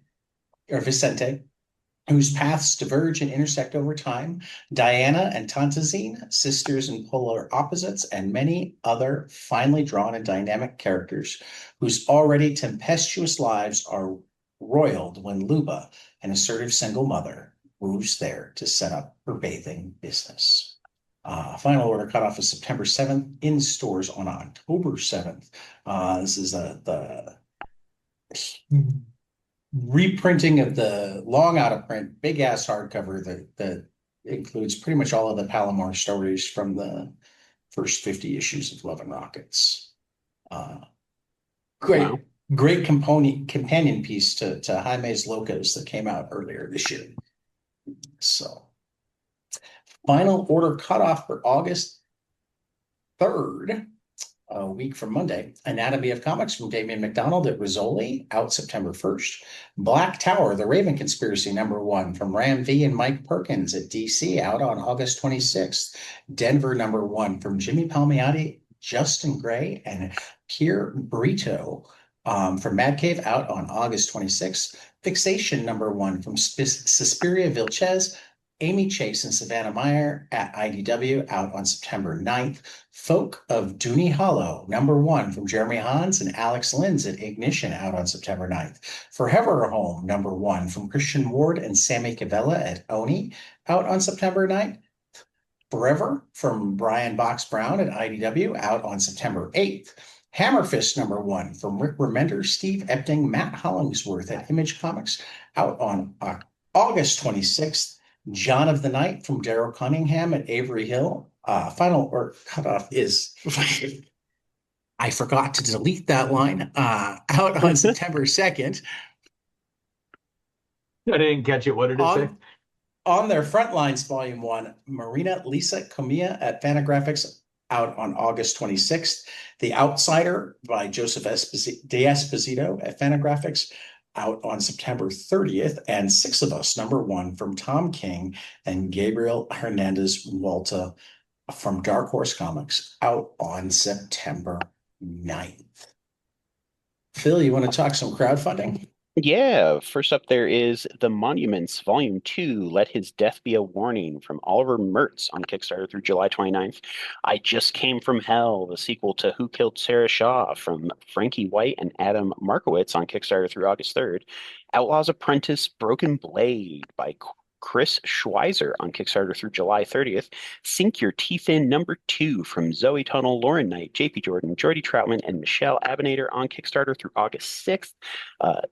S3: whose paths diverge and intersect over time, Diana and Tantazine, sisters and polar opposites, and many other finely drawn and dynamic characters whose already tempestuous lives are roiled when Luba, an assertive single mother, moves there to set up her bathing business. Final order cutoff is September 7th, in stores on October 7th. This is the reprinting of the long out of print, big ass hardcover that includes pretty much all of the Palomar stories from the first 50 issues of Love and Rockets. Great,
S2: Wow.
S3: great companion piece to Jaime's Locos that came out earlier this year. So, final order cutoff for August 3rd, a week from Monday. Anatomy of Comics from Damian McDonald at Rizzoli, out September 1st. Black Tower, The Raven Conspiracy, #1 from Ram V and Mike Perkins at DC, out on August 26th. Denver, #1 from Jimmy Palmiotti, Justin Gray, and Pierre Brito from Mad Cave, out on August 26th. Fixation, #1 from Suspiria Vilches, Amy Chase and Savannah Meyer at IDW, out on September 9th. Folk of Dooney Hollow, #1 from Jeremy Hans and Alex Linz at Ignition, out on September 9th. Forever Home, #1 from Christian Ward and Sammy Cavella at Oni, out on September 9th. Forever from Brian Box Brown at IDW, out on September 8th. Hammerfist, #1 from Rick Remender, Steve Epting, Matt Hollingsworth at Image Comics, out on August 26th. John of the Night from Daryl Cunningham at Avery Hill. Final or cutoff is I forgot to delete that line. Out on September 2nd.
S1: I didn't catch it. What did it say?
S3: On their Frontlines Volume 1, Marina Lisa Comia at Fantagraphics, out on August 26th. The Outsider by Joseph D'Esposito at Fantagraphics, out on September 30th. And Six of Us, #1 from Tom King and Gabriel Hernandez Walta from Dark Horse Comics, out on September 9th. Phil, you want to talk some crowdfunding?
S2: Yeah, first up there is The Monuments, Volume 2, Let His Death Be a Warning from Oliver Mertz on Kickstarter through July 29th. I Just Came from Hell, the sequel to Who Killed Sarah Shaw from Frankie White and Adam Markowitz on Kickstarter through August 3rd. Outlaw's Apprentice, Broken Blade by Chris Schweizer on Kickstarter through July 30th. Sink Your Teeth In #2 from Zoe Tunnel, Lauren Knight, JP Jordan, Jordy Troutman, and Michelle Abinader on Kickstarter through August 6th.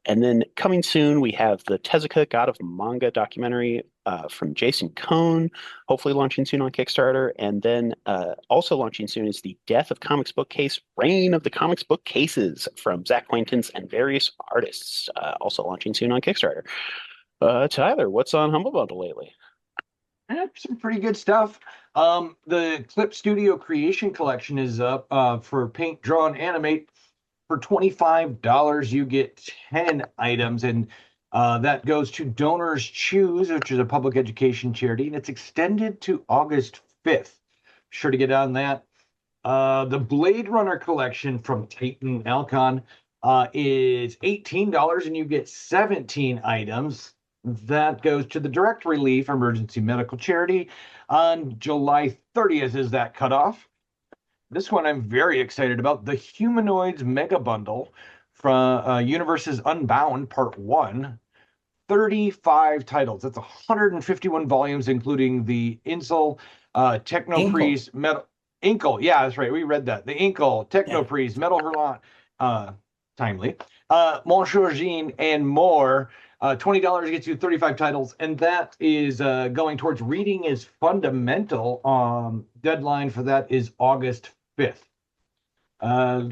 S2: And then coming soon, we have the Tezuka God of Manga documentary from Jason Cohn, hopefully launching soon on Kickstarter. And then also launching soon is the Death of Comics Bookcase, Reign of the Comics Bookcases from Zach Quaintance and various artists, also launching soon on Kickstarter. Tyler, what's on Humble Bundle lately?
S1: Some pretty good stuff. The Clip Studio Creation Collection is up for paint, draw, and animate. For $25, you get 10 items, and that goes to Donors Choose, which is a public education charity, and it's extended to August 5th. Be sure to get on that. The Blade Runner collection from Titan Alcon is $18, and you get 17 items. That goes to the Direct Relief Emergency Medical Charity. On July 30th is that cutoff. This one I'm very excited about. The Humanoids Mega Bundle from Universes Unbound Part 1. 35 titles. That's 151 volumes, including the Insel, Technopriest, Metal... Inkle. Yeah, that's right. We read that. The Inkle, Technopriest, Metal Hurlant, timely, Monsieur Jean, and more. $20 gets you 35 titles, and that is going towards Reading is Fundamental. Deadline for that is August 5th.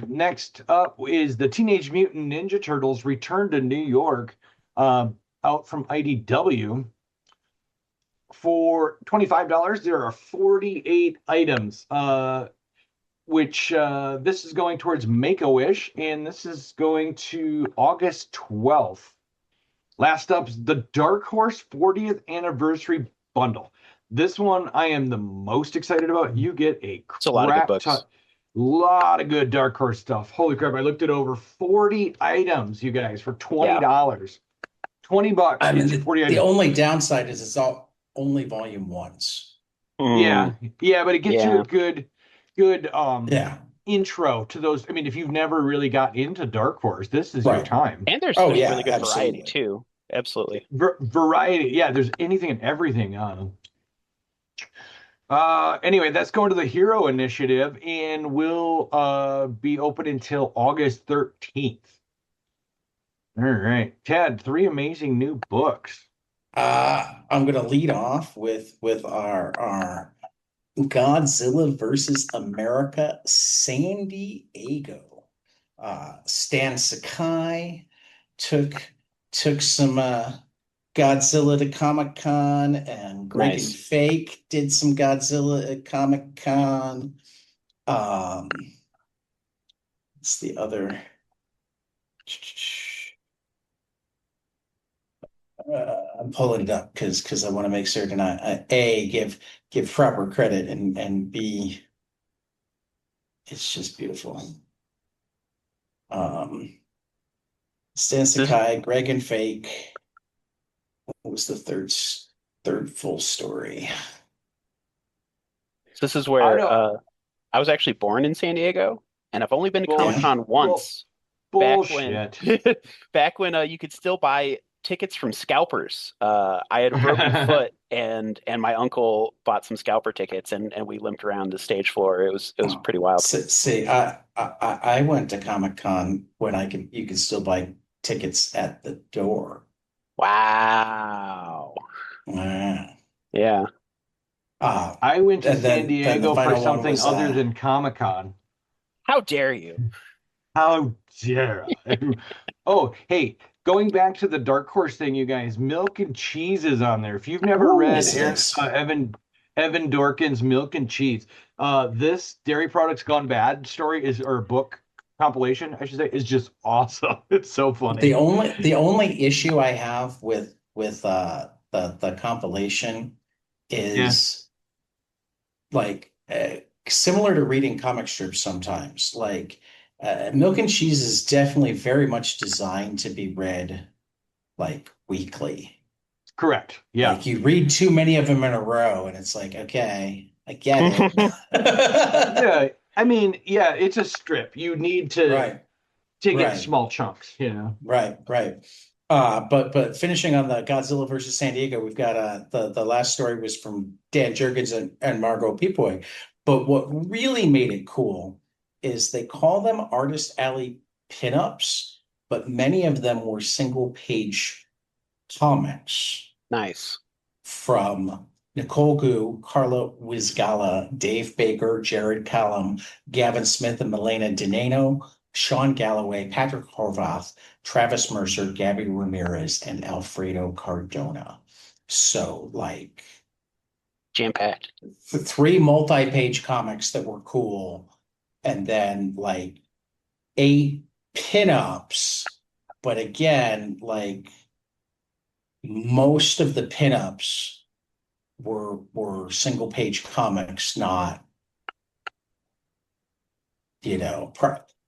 S1: Next up is the Teenage Mutant Ninja Turtles Return to New York, out from IDW. For $25, there are 48 items, which this is going towards Make-A-Wish, and this is going to August 12th. Last up is the Dark Horse 40th Anniversary Bundle. This one I am the most excited about. You get
S2: It's a lot of good books.
S1: Lot of good Dark Horse stuff. Holy crap, I looked at over 40 items, you guys, for $20. Yeah. $20.
S3: I mean, the only downside is it's only volume 1s.
S1: Yeah, but it gets you a good intro to those. I mean, if you've never really got into Dark Horse, this is your time.
S2: And there's really good variety too. Absolutely.
S1: Variety. Yeah, there's anything and everything on them. Anyway, that's going to the Hero Initiative and will be open until August 13th. All right. Ted, 3 amazing new books.
S3: I'm going to lead off with our Godzilla versus America San Diego. Stan Sakai took some Godzilla to Comic-Con, and Greg and Fake did some Godzilla at Comic-Con. What's the other? I'm pulling it up because I want to make certain I A, give proper credit, and B, it's just beautiful. Stan Sakai, Greg and Fake. What was the third full story?
S2: So this is where I was actually born in San Diego, and I've only been to Comic-Con once.
S1: Bullshit.
S2: Back when you could still buy tickets from scalpers. I had a broken foot, and my uncle bought some scalper tickets, and we limped around the stage floor. It was pretty wild.
S3: See, I went to Comic-Con when you could still buy tickets at the door.
S2: Wow. Yeah.
S1: I went to San Diego for something other than Comic-Con.
S2: How dare you?
S1: How dare I? Oh, hey, going back to the Dark Horse thing, you guys, Milk and Cheese is on there. If you've never read Evan Dorkin's Milk and Cheese, this Dairy Products Gone Bad story or book compilation, I should say, is just awesome. It's so funny.
S3: The only issue I have with the compilation is like similar to reading comic strips sometimes. Like Milk and Cheese is definitely very much designed to be read like weekly.
S1: Correct. Yeah.
S3: Like you read too many of them in a row, and it's like, okay, I get it.
S1: Yeah. I mean, yeah, it's a strip. You need to take it in small chunks, you know.
S3: Right. But finishing on the Godzilla versus San Diego, we've got the last story was from Dan Jurgens and Margot Pepoy. But what really made it cool is they call them Artist Alley pinups, but many of them were single page comics
S2: Nice.
S3: from Nicole Gu, Carla Wizgala, Dave Baker, Jared Callum, Gavin Smith, and Milena Dineno, Sean Galloway, Patrick Horvath, Travis Mercer, Gabby Ramirez, and Alfredo Cardona. So, like,
S2: Jam-packed.
S3: three multi-page comics that were cool, and then like eight pinups. But again, like most of the pinups were single page comics, not,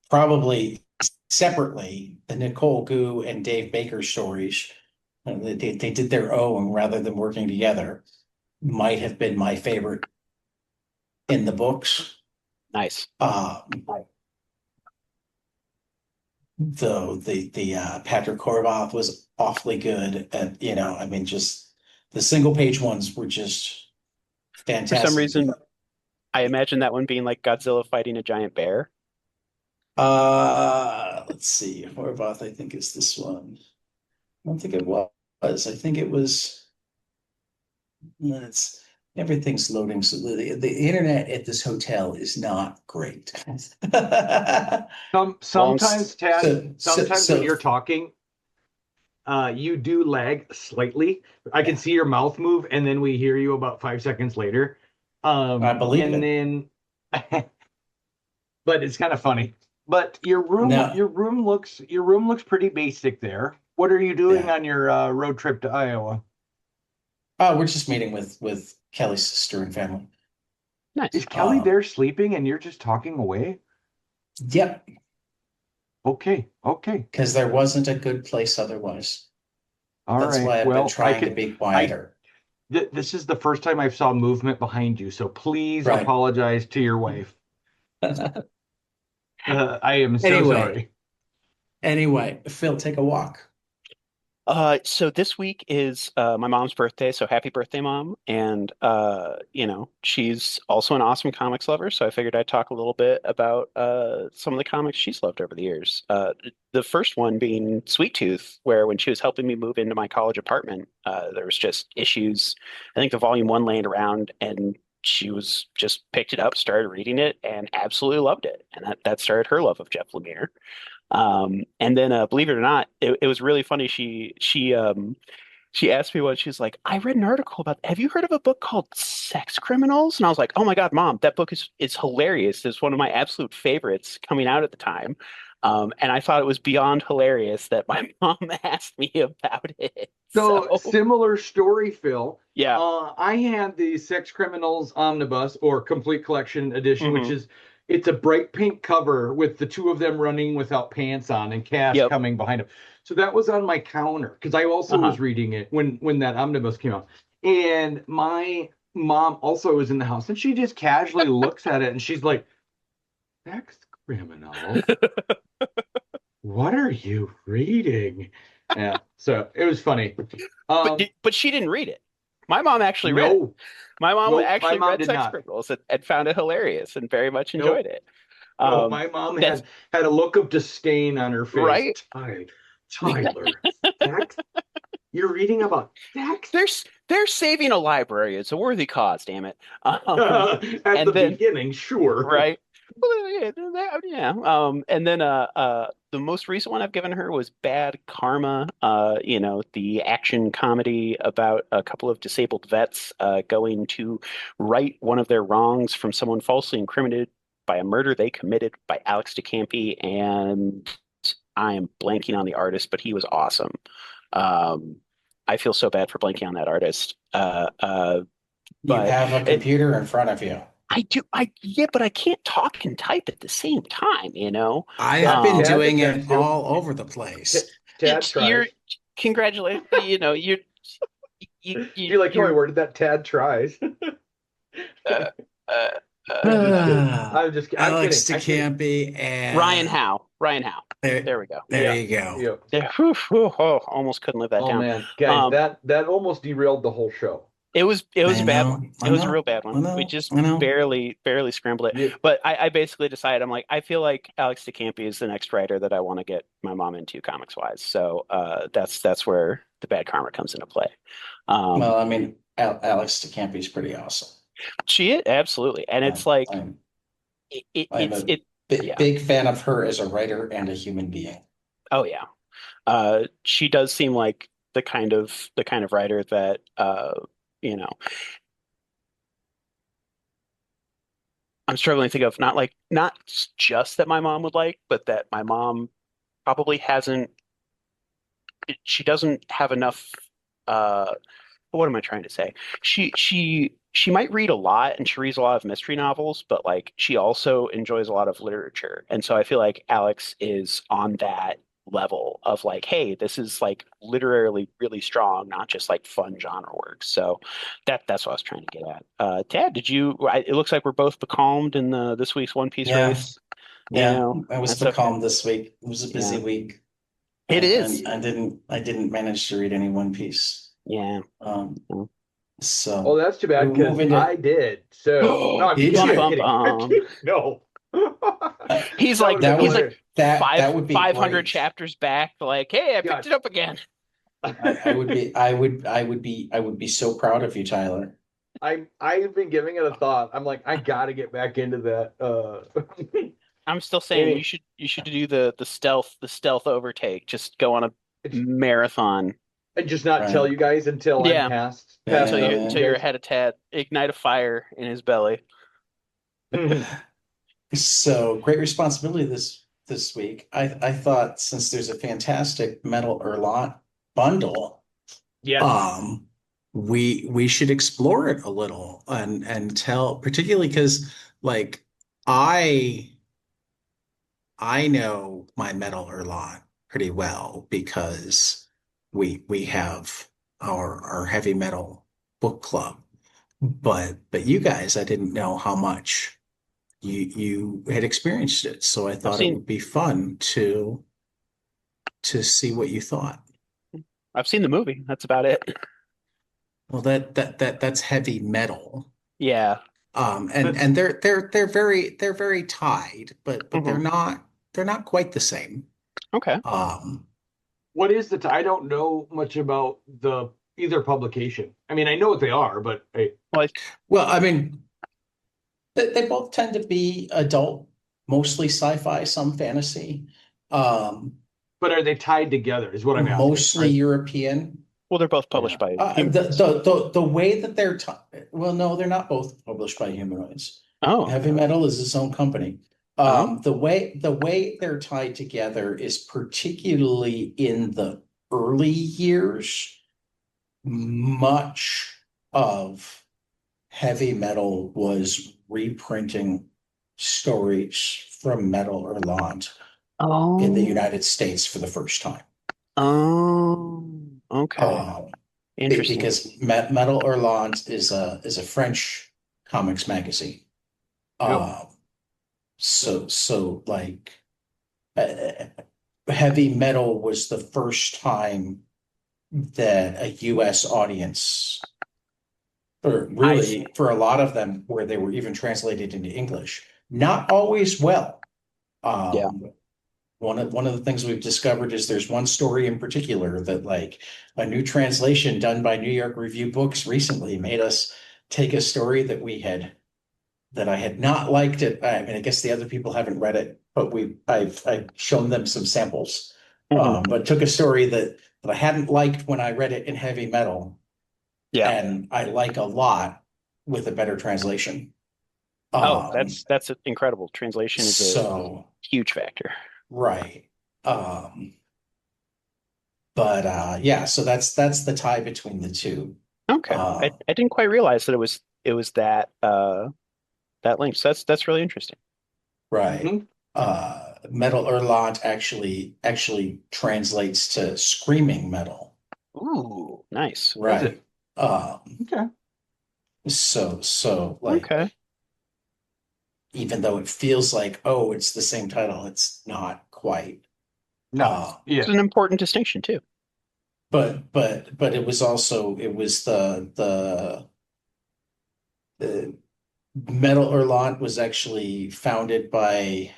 S3: probably separately, the Nicole Gu and Dave Baker stories. They did their own rather than working together. Might have been my favorite in the books.
S2: Nice.
S3: Though the Patrick Horvath was awfully good at, I mean, just the single page ones were just
S2: For some
S3: fantastic.
S2: reason, I imagine that one being like Godzilla fighting a giant bear.
S3: Let's see. Horvath, I think, is this one. I don't think it was. I think it was. It's everything's loading. So the internet at this hotel is not great.
S1: Sometimes, Tad,
S3: So
S1: when you're talking, you do lag slightly. I can see your mouth move, and then we hear you about 5 seconds later.
S3: I believe
S1: And
S3: it.
S1: then, but it's kind of funny. But
S3: No.
S1: your room looks pretty basic there. What are you doing
S3: Yeah.
S1: on your road trip to Iowa?
S3: Oh, we're just meeting with Kelly's sister and family.
S1: Is
S2: Nice.
S1: Kelly there sleeping and you're just talking away?
S3: Yep,
S1: Okay, okay,
S3: because there wasn't a good place otherwise.
S1: all
S3: That's
S1: right.
S3: why I've been
S1: Well, I
S3: trying to
S1: could.
S3: be
S1: I
S3: quieter.
S1: This is the first time I've saw movement behind you, so please
S3: Right.
S1: apologize to your wife. I am so
S3: Anyway,
S1: sorry.
S3: Phil, take a walk.
S2: So this week is my mom's birthday, so happy birthday, Mom. And she's also an awesome comics lover, so I figured I'd talk a little bit about some of the comics she's loved over the years. The first one being Sweet Tooth, where when she was helping me move into my college apartment, there was just issues. I think the volume one laying around, and she was just picked it up, started reading it, and absolutely loved it. And that started her love of Jeff Lemire. And then, believe it or not, it was really funny. She asked me once. She's like, "I read an article about. Have you heard of a book called Sex Criminals?" And I was like, "Oh my God, Mom, that book is hilarious. It's one of my absolute favorites coming out at the time." And I thought it was beyond hilarious that my mom asked me about it.
S1: So
S2: So
S1: similar story, Phil.
S2: yeah,
S1: I had the Sex Criminals Omnibus or Complete Collection Edition, which
S2: hmm
S1: is it's a bright pink cover with the two of them running without pants on and Cash
S2: yep,
S1: coming behind them. So that was on my counter because I also
S2: uh-huh.
S1: was reading it when that omnibus came out. And my mom also was in the house and she just casually looks at it and she's like, Sex Criminals? What are you reading? Yeah, so it was funny.
S2: But she didn't read it. My mom actually read it.
S1: No,
S2: My mom
S1: nope, my
S2: actually
S1: mom
S2: read
S1: did
S2: Sex
S1: not.
S2: Criminals and found it hilarious and very much enjoyed
S1: Nope,
S2: it.
S1: nope.
S2: Um,
S1: My mom
S2: that's
S1: had a look of disdain on her face.
S2: right.
S1: Tyler, sex? You're reading about sex?
S2: They're saving a library. It's a worthy cause, damn it.
S1: At the
S2: And then
S1: beginning, sure.
S2: right. Well, yeah, yeah. And then the most recent one I've given her was Bad Karma, the action comedy about a couple of disabled vets going to right one of their wrongs from someone falsely incriminated by a murder they committed by Alex DeCampi, and I am blanking on the artist, but he was awesome. Um, I feel so bad for blanking on that artist.
S3: You
S2: But
S3: have a
S2: it,
S3: computer in front of you.
S2: I do. Yeah, but I can't talk and type at the same time, you know?
S3: I've
S1: Tad,
S3: been
S2: Um,
S3: doing
S1: Tad,
S3: it
S1: Tad,
S3: all over the place.
S1: Tad
S2: you're
S1: tries.
S2: congratulate,
S1: You're like, Tori,
S2: you're
S1: where did that Tad tries?
S2: uh, uh,
S1: I'm just kidding. I'm
S3: Alex
S1: kidding. I'm kidding.
S3: DeCampi
S2: Ryan
S3: and
S2: Howe. Ryan Howe. There we go.
S3: There
S2: Yeah.
S3: you go.
S1: Yep.
S2: There, almost couldn't live that
S1: Oh
S2: down.
S1: man, guys,
S2: Um,
S1: that almost derailed the whole show.
S2: it was
S3: I
S2: a bad one.
S3: know,
S2: It
S3: I
S2: was a real
S3: know,
S2: bad
S3: I
S2: one. We
S3: know,
S2: just
S3: I know.
S2: barely scrambled it.
S1: Yeah.
S2: But I basically decided, I'm like, I feel like Alex DeCampi is the next writer that I want to get my mom into comics wise. So that's where the bad karma comes into play.
S3: Well, I mean, Alex DeCampi is pretty awesome.
S2: She is absolutely, and it's
S3: I'm,
S2: like
S3: I'm, I'm
S2: it's
S3: a
S2: it. Yeah.
S3: big fan of her as a writer and a human being.
S2: Oh yeah. She does seem like the kind of writer that you know, I'm struggling to think of, not just that my mom would like, but that my mom probably hasn't. She doesn't have enough. Uh, what am I trying to say? She might read a lot, and she reads a lot of mystery novels, but like she also enjoys a lot of literature. And so I feel like Alex is on that level of like, hey, this is like literarily really strong, not just like fun genre work. So that's what I was trying to get at. Tad, it looks like we're both becalmed in this week's One Piece
S3: Yeah,
S2: race.
S3: yeah.
S2: You
S3: I was
S2: that's okay.
S3: becalmed this week. It was a busy
S2: Yeah,
S3: week.
S2: it is.
S3: I didn't manage to read any One Piece.
S2: Yeah.
S3: Um,
S2: Mm.
S1: Oh,
S3: so
S1: that's too
S3: we
S1: bad
S3: move
S1: because
S3: into.
S1: I did. So no, I'm
S3: Did
S1: kidding.
S2: Bum
S1: I'm
S3: you?
S2: bum
S1: kidding. I'm
S2: bum.
S1: kidding. No.
S2: He's
S1: That
S2: like
S1: would have
S3: That
S1: been
S2: he's
S3: would
S2: like
S1: hilarious.
S3: that would be
S2: 500
S3: great.
S2: chapters back. Like, hey, I picked
S1: God.
S2: it up again.
S3: I would be so proud of you, Tyler.
S1: I've been giving it a thought. I'm like, I gotta get back into that.
S2: I'm still saying you
S1: Any,
S2: should do the stealth overtake. Just go on a marathon.
S1: and just not tell
S3: Right.
S1: you guys until I'm
S2: Yeah,
S1: past
S2: until you
S1: done with
S2: until
S1: you
S2: you're
S1: guys.
S2: ahead of Tad. Ignite a fire in his belly.
S3: So great responsibility this week. I thought since there's a fantastic Metal Hurlant bundle,
S1: Yes.
S3: um, we should explore it a little and tell, particularly because like I I know my Metal Hurlant pretty well because we have our heavy metal book club. But you guys, I didn't know how much you had experienced it, so I
S2: I've
S3: thought it
S2: seen
S3: would be fun to see what you thought.
S2: I've seen the movie. That's about it.
S3: Well, that's heavy metal.
S2: Yeah.
S3: And they're very tied, but
S2: Hmm.
S3: they're not quite the same.
S2: Okay.
S3: Um,
S1: What is I don't know much about the either publication. I mean, I know what they are, but
S2: Well,
S3: well, I mean, they both tend to be adult, mostly sci-fi, some fantasy, um,
S1: but are they tied together? Is what I'm asking.
S3: mostly
S1: Right?
S3: European.
S2: they're both
S1: Yeah.
S2: published by
S3: The,
S2: Humanoids.
S3: the way that well, no, they're not both published by Humanoids.
S2: Oh.
S3: Heavy Metal is its own company.
S2: Oh.
S3: The way they're tied together is particularly in the early years. Much of Heavy Metal was reprinting stories from Metal or Lant in the
S2: Oh.
S3: United States for the first time.
S2: Oh. Okay.
S3: Um,
S2: Interesting.
S3: because Metal Hurlant is a French comics magazine.
S1: Yep.
S3: So like uh, Heavy Metal was the first time that a U.S. audience, or
S2: I see.
S3: really for a lot of them, where they were even translated into English, not always well.
S2: Yeah.
S3: Um, one of the things we've discovered is there's one story in particular that like a new translation done by New York Review Books recently made us take a story that I had not liked it. I mean, I guess the other people haven't read it, but I've shown them some samples.
S2: Hmm.
S3: But took a story that I hadn't liked when I read it in Heavy Metal,
S2: Yeah.
S3: and I like a lot with a better translation.
S2: Oh,
S3: Um,
S2: that's incredible. Translation is a
S3: so
S2: huge factor.
S3: right. But yeah, so that's the tie between the two.
S2: Okay. I,
S3: Uh,
S2: I didn't quite realize that it was that length. So that's really interesting.
S3: right.
S1: Mhm.
S3: Metal Hurlant actually translates to screaming metal.
S2: Ooh, nice.
S1: Does it?
S3: Right. Um,
S1: Okay.
S3: so
S2: Okay.
S3: like even though it feels like, oh, it's the same title, it's not quite.
S1: No.
S3: Uh,
S2: It's
S1: Yeah.
S2: an important distinction too.
S3: but it was also it was the Metal Hurlant was actually founded by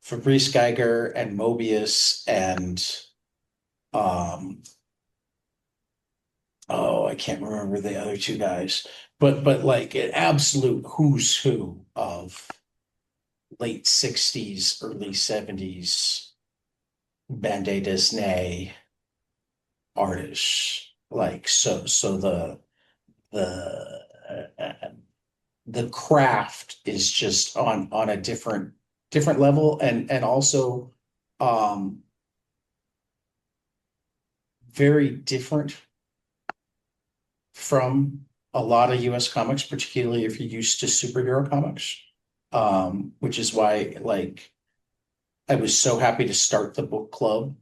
S3: Fabrice Geiger and Mobius and um oh, I can't remember the other two guys, but like an absolute who's who of late 60s, early 70s bande dessinée artists. Like so the the craft is just on a different level and also um very different from a lot of US comics, particularly if you're used to superhero comics. Which is why like I was so happy to start the book club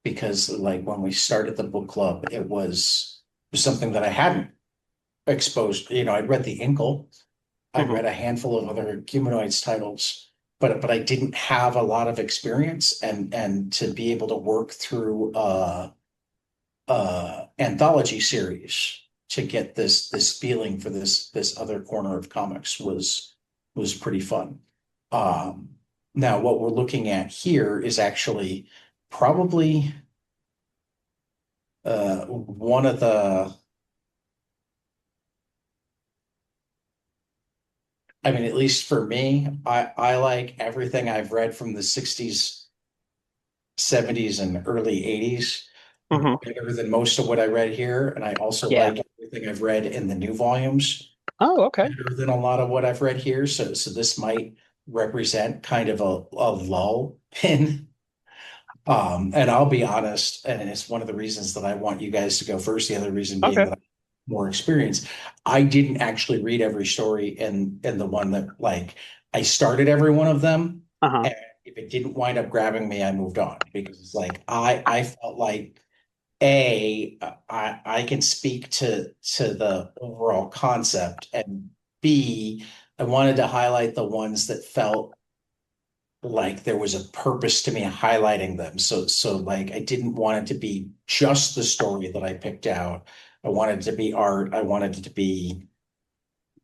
S3: because like when we started the book club, it was something that I hadn't exposed. You know, I'd read The Inkle, I'd
S2: Hmm.
S3: read a handful of other humanoids titles, but I didn't have a lot of experience and to be able to work through anthology series to get this feeling for this other corner of comics was pretty fun. Um, Now what we're looking at here is actually probably one of the I mean, at least for me, I like everything I've read from the 60s, 70s, and early 80s
S2: Hmm.
S3: better than most of what I read here. And I also
S2: Yeah.
S3: like everything I've read in the new volumes
S2: Oh, okay.
S3: better than a lot of what I've read here. So this might represent kind of a lull in. And I'll be honest, and it's one of the reasons that I want you guys to go first. The other reason being
S2: Okay.
S3: that more experience. I didn't actually read every story in the one that like I started every one of them.
S2: Uh-huh.
S3: And if it didn't wind up grabbing me, I moved on because it's like I felt like I can speak to the overall concept and B, I wanted to highlight the ones that felt like there was a purpose to me highlighting them. So like I didn't want it to be just the story that I picked out. I wanted it to be art. I wanted it to be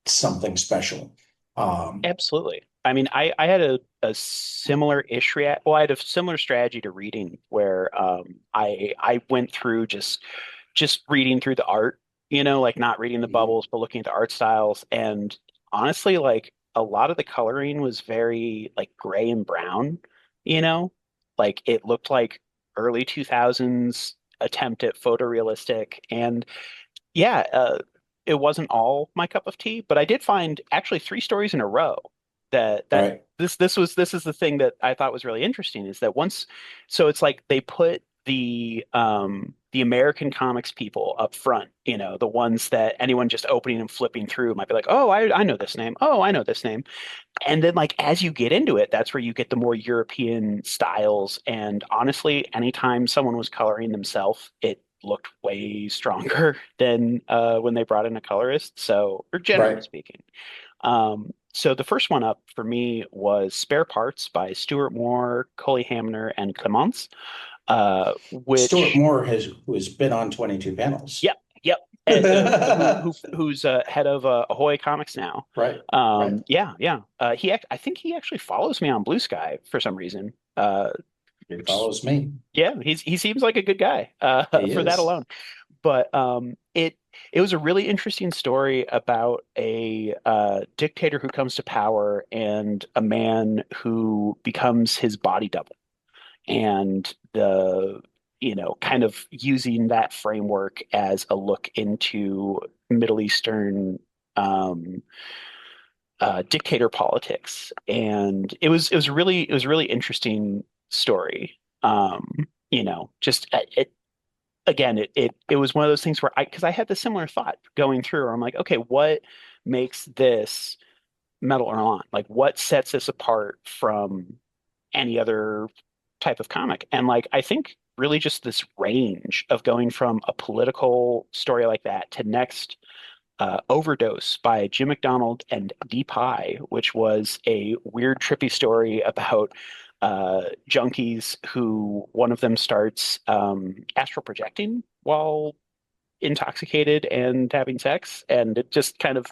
S3: something special. Um,
S2: Absolutely. I mean, I had a similar-ish react. Well, I had a similar strategy to reading where I went through just reading through the art, like not reading the bubbles, but looking at the art styles. And honestly, like a lot of the coloring was very like gray and brown, you know, like it looked like early 2000s attempt at photorealistic. And yeah, it wasn't all my cup of tea, but I did find actually three stories in a row that
S3: right,
S2: this is the thing that I thought was really interesting is that once so it's like they put the American comics people up front, the ones that anyone just opening and flipping through might be like, oh, I know this name. Oh, I know this name. And then like as you get into it, that's where you get the more European styles. And honestly, anytime someone was coloring themselves, it looked way stronger than when they brought in a colorist. So, or generally
S3: right.
S2: speaking. So the first one up for me was Spare Parts by Stuart Moore, Coley Hamner, and Clements,
S3: Stuart
S2: which
S3: Moore has been on 22 panels.
S2: yep, yep. Who's head of Ahoy Comics now?
S3: Right, right.
S2: Yeah, yeah. I think he actually follows me on Blue Sky for some reason.
S3: He
S2: Which
S3: follows me.
S2: yeah, he seems like a good guy.
S3: He
S2: For that
S3: is.
S2: alone. But it was a really interesting story about a dictator who comes to power and a man who becomes his body double and the kind of using that framework as a look into Middle Eastern um, dictator politics, and it was a really interesting story. Just again, it was one of those things where because I had the similar thought going through, where I'm like, okay, what makes this Metal or not? Like, what sets this apart from any other type of comic? And like, I think really just this range of going from a political story like that to next Overdose by Jim McDonald and D. Pie, which was a weird, trippy story about junkies who one of them starts astral projecting while intoxicated and having sex, and it just kind of,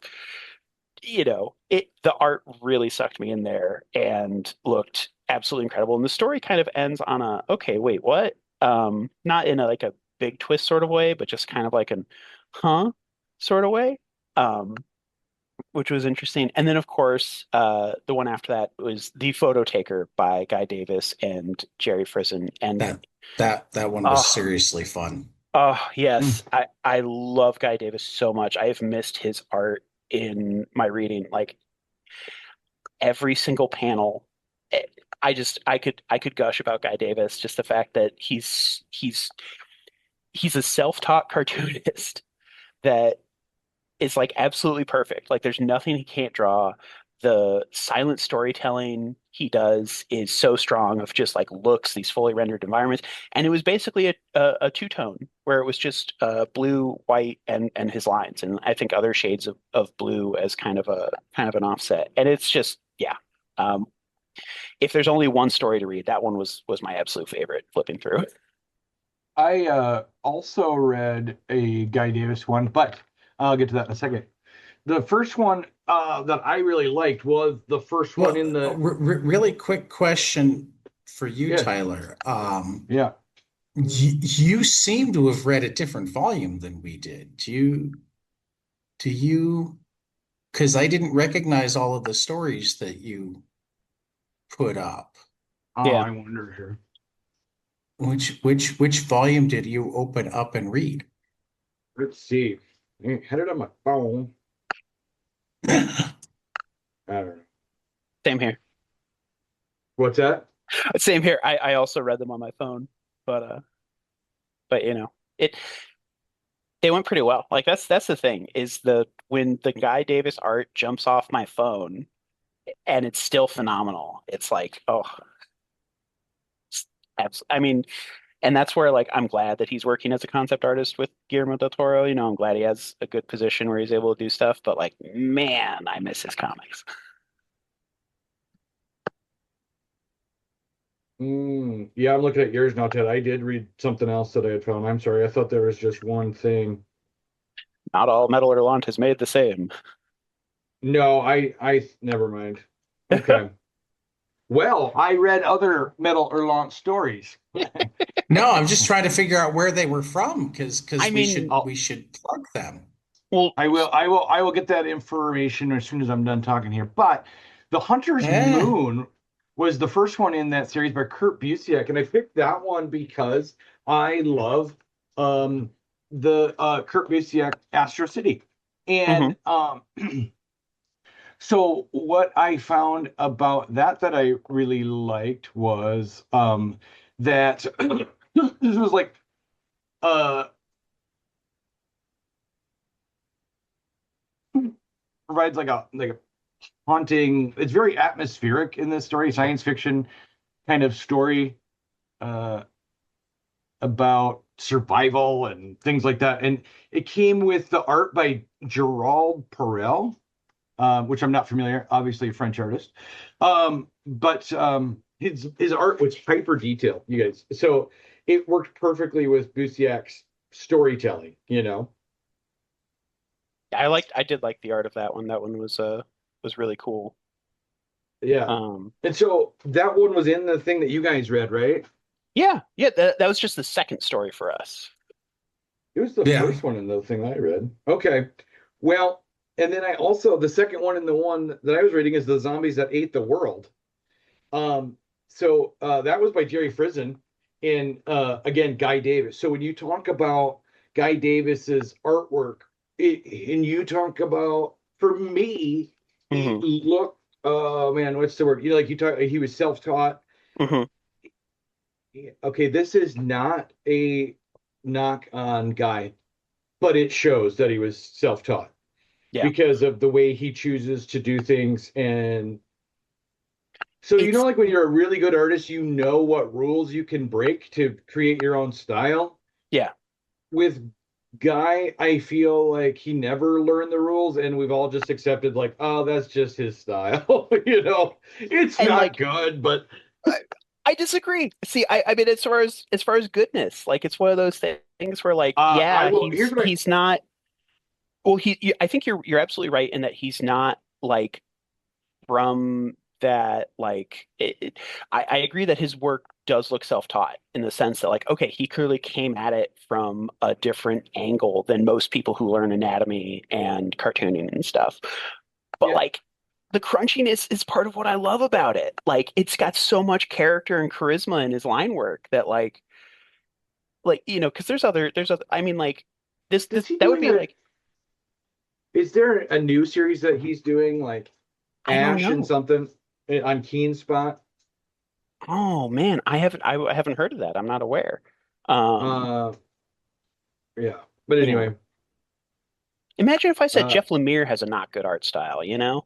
S2: the art really sucked me in there and looked absolutely incredible. And the story kind of ends on a, okay, wait, what? Not in a like a big twist sort of way, but just kind of like an huh sort of way. Um, which was interesting. And then, of course, the one after that was The Photo Taker by Guy Davis and Jerry Frizen. And
S3: That one was
S2: oh,
S3: seriously fun.
S2: oh
S1: Mm.
S2: yes, I love Guy Davis so much. I have missed his art in my reading. Like every single panel, eh, I could gush about Guy Davis. Just the fact that he's a self-taught cartoonist that is like absolutely perfect. Like there's nothing he can't draw. The silent storytelling he does is so strong of just like looks, these fully rendered environments. And it was basically a two-tone where it was just blue, white, and his lines. And I think other shades of blue as kind of an offset. And it's just, yeah. Um, if there's only one story to read, that one was my absolute favorite flipping through.
S1: I also read a Guy Davis one, but I'll get to that in a second. The first one that I really liked was the first one
S3: Well,
S1: in the
S3: really quick question for you,
S1: yeah,
S3: Tyler.
S1: yeah.
S3: You seem to have read a different volume than we did. Do you, because I didn't recognize all of the stories that you put up.
S1: Oh,
S2: Yeah.
S1: I wonder here.
S3: Which volume did you open up and read?
S1: Let's see. I had it on my phone. I don't know.
S2: Same here.
S1: What's that?
S2: Same here. I also read them on my phone, but it they went pretty well. Like that's the thing is the when the Guy Davis art jumps off my phone and it's still phenomenal. It's like, oh, I mean, and that's where like I'm glad that he's working as a concept artist with Guillermo del Toro. I'm glad he has a good position where he's able to do stuff, but like, man, I miss his comics.
S1: Yeah, I'm looking at yours now, Ted. I did read something else that I had found. I'm sorry. I thought there was just one thing.
S2: Not all Metal Hurlant is made the same.
S1: No, I never mind. Okay. Well, I read other Metal Hurlant stories.
S3: No, I'm just trying to figure out where they were from
S2: I
S3: because we
S2: mean,
S3: should
S1: I'll,
S3: we should plug them.
S2: well,
S1: I will get that information as soon as I'm done talking here. But The Hunter's
S3: Eh.
S1: Moon was the first one in that series by Kurt Busiek, and I picked that one because I love the Kurt Busiek Astro City.
S2: mhm.
S1: And so what I found about that I really liked was that this was like uh provides like a haunting. It's very atmospheric in this story, science fiction kind of story uh, about survival and things like that. And it came with the art by Gerald Perel, which I'm not familiar. Obviously, a French artist, but his art was hyper detailed, you guys. So it worked perfectly with Busiek's storytelling.
S2: I did like the art of that one. That one was really cool.
S1: Yeah.
S2: Um,
S1: And so that one was in the thing that you guys read, right?
S2: yeah, yeah, that was just the second story for us.
S1: It was the
S3: Yeah.
S1: first one in the thing I read. Okay. Well, and then I also the second one in the one that I was reading is the zombies that ate the world. So that was by Jerry Frizen and again Guy Davis. So when you talk about Guy Davis's artwork, and you talk about for me, he
S2: Hmm.
S1: looked oh man, what's the word? Like you talk he was self-taught.
S2: Hmm.
S1: Okay, this is not a knock on Guy, but it shows that he was self-taught
S2: Yeah,
S1: because of the way he chooses to do things. And so,
S2: it's
S1: like when you're a really good artist, you know what rules you can break to create your own style.
S2: yeah,
S1: With Guy, I feel like he never learned the rules, and we've all just accepted, like, oh, that's just his style. It's
S2: and
S1: not
S2: like
S1: good, but
S2: I disagree. See, I mean, as far as goodness, like it's one of those things where, like,
S1: I
S2: yeah,
S1: will. Here's what
S2: he's not. Well, I think you're absolutely right in that he's not like from that. Like, I agree that his work does look self-taught in the sense that, like, okay, he clearly came at it from a different angle than most people who learn anatomy and cartooning and stuff. But
S1: yeah.
S2: like the crunchiness is part of what I love about it. Like it's got so much character and charisma in his line work that because there's other I mean like
S1: Is
S2: this
S1: he
S2: that would
S1: doing
S2: be
S1: a?
S2: like
S1: Is there a new series that he's doing like
S2: I don't
S1: Ash and
S2: know.
S1: something on Keen Spot?
S2: Oh man, I haven't heard of that. I'm not aware. Um,
S1: Uh, yeah. But
S2: you know,
S1: anyway,
S2: imagine if I said
S1: uh,
S2: Jeff Lemire has a not good art style, you know?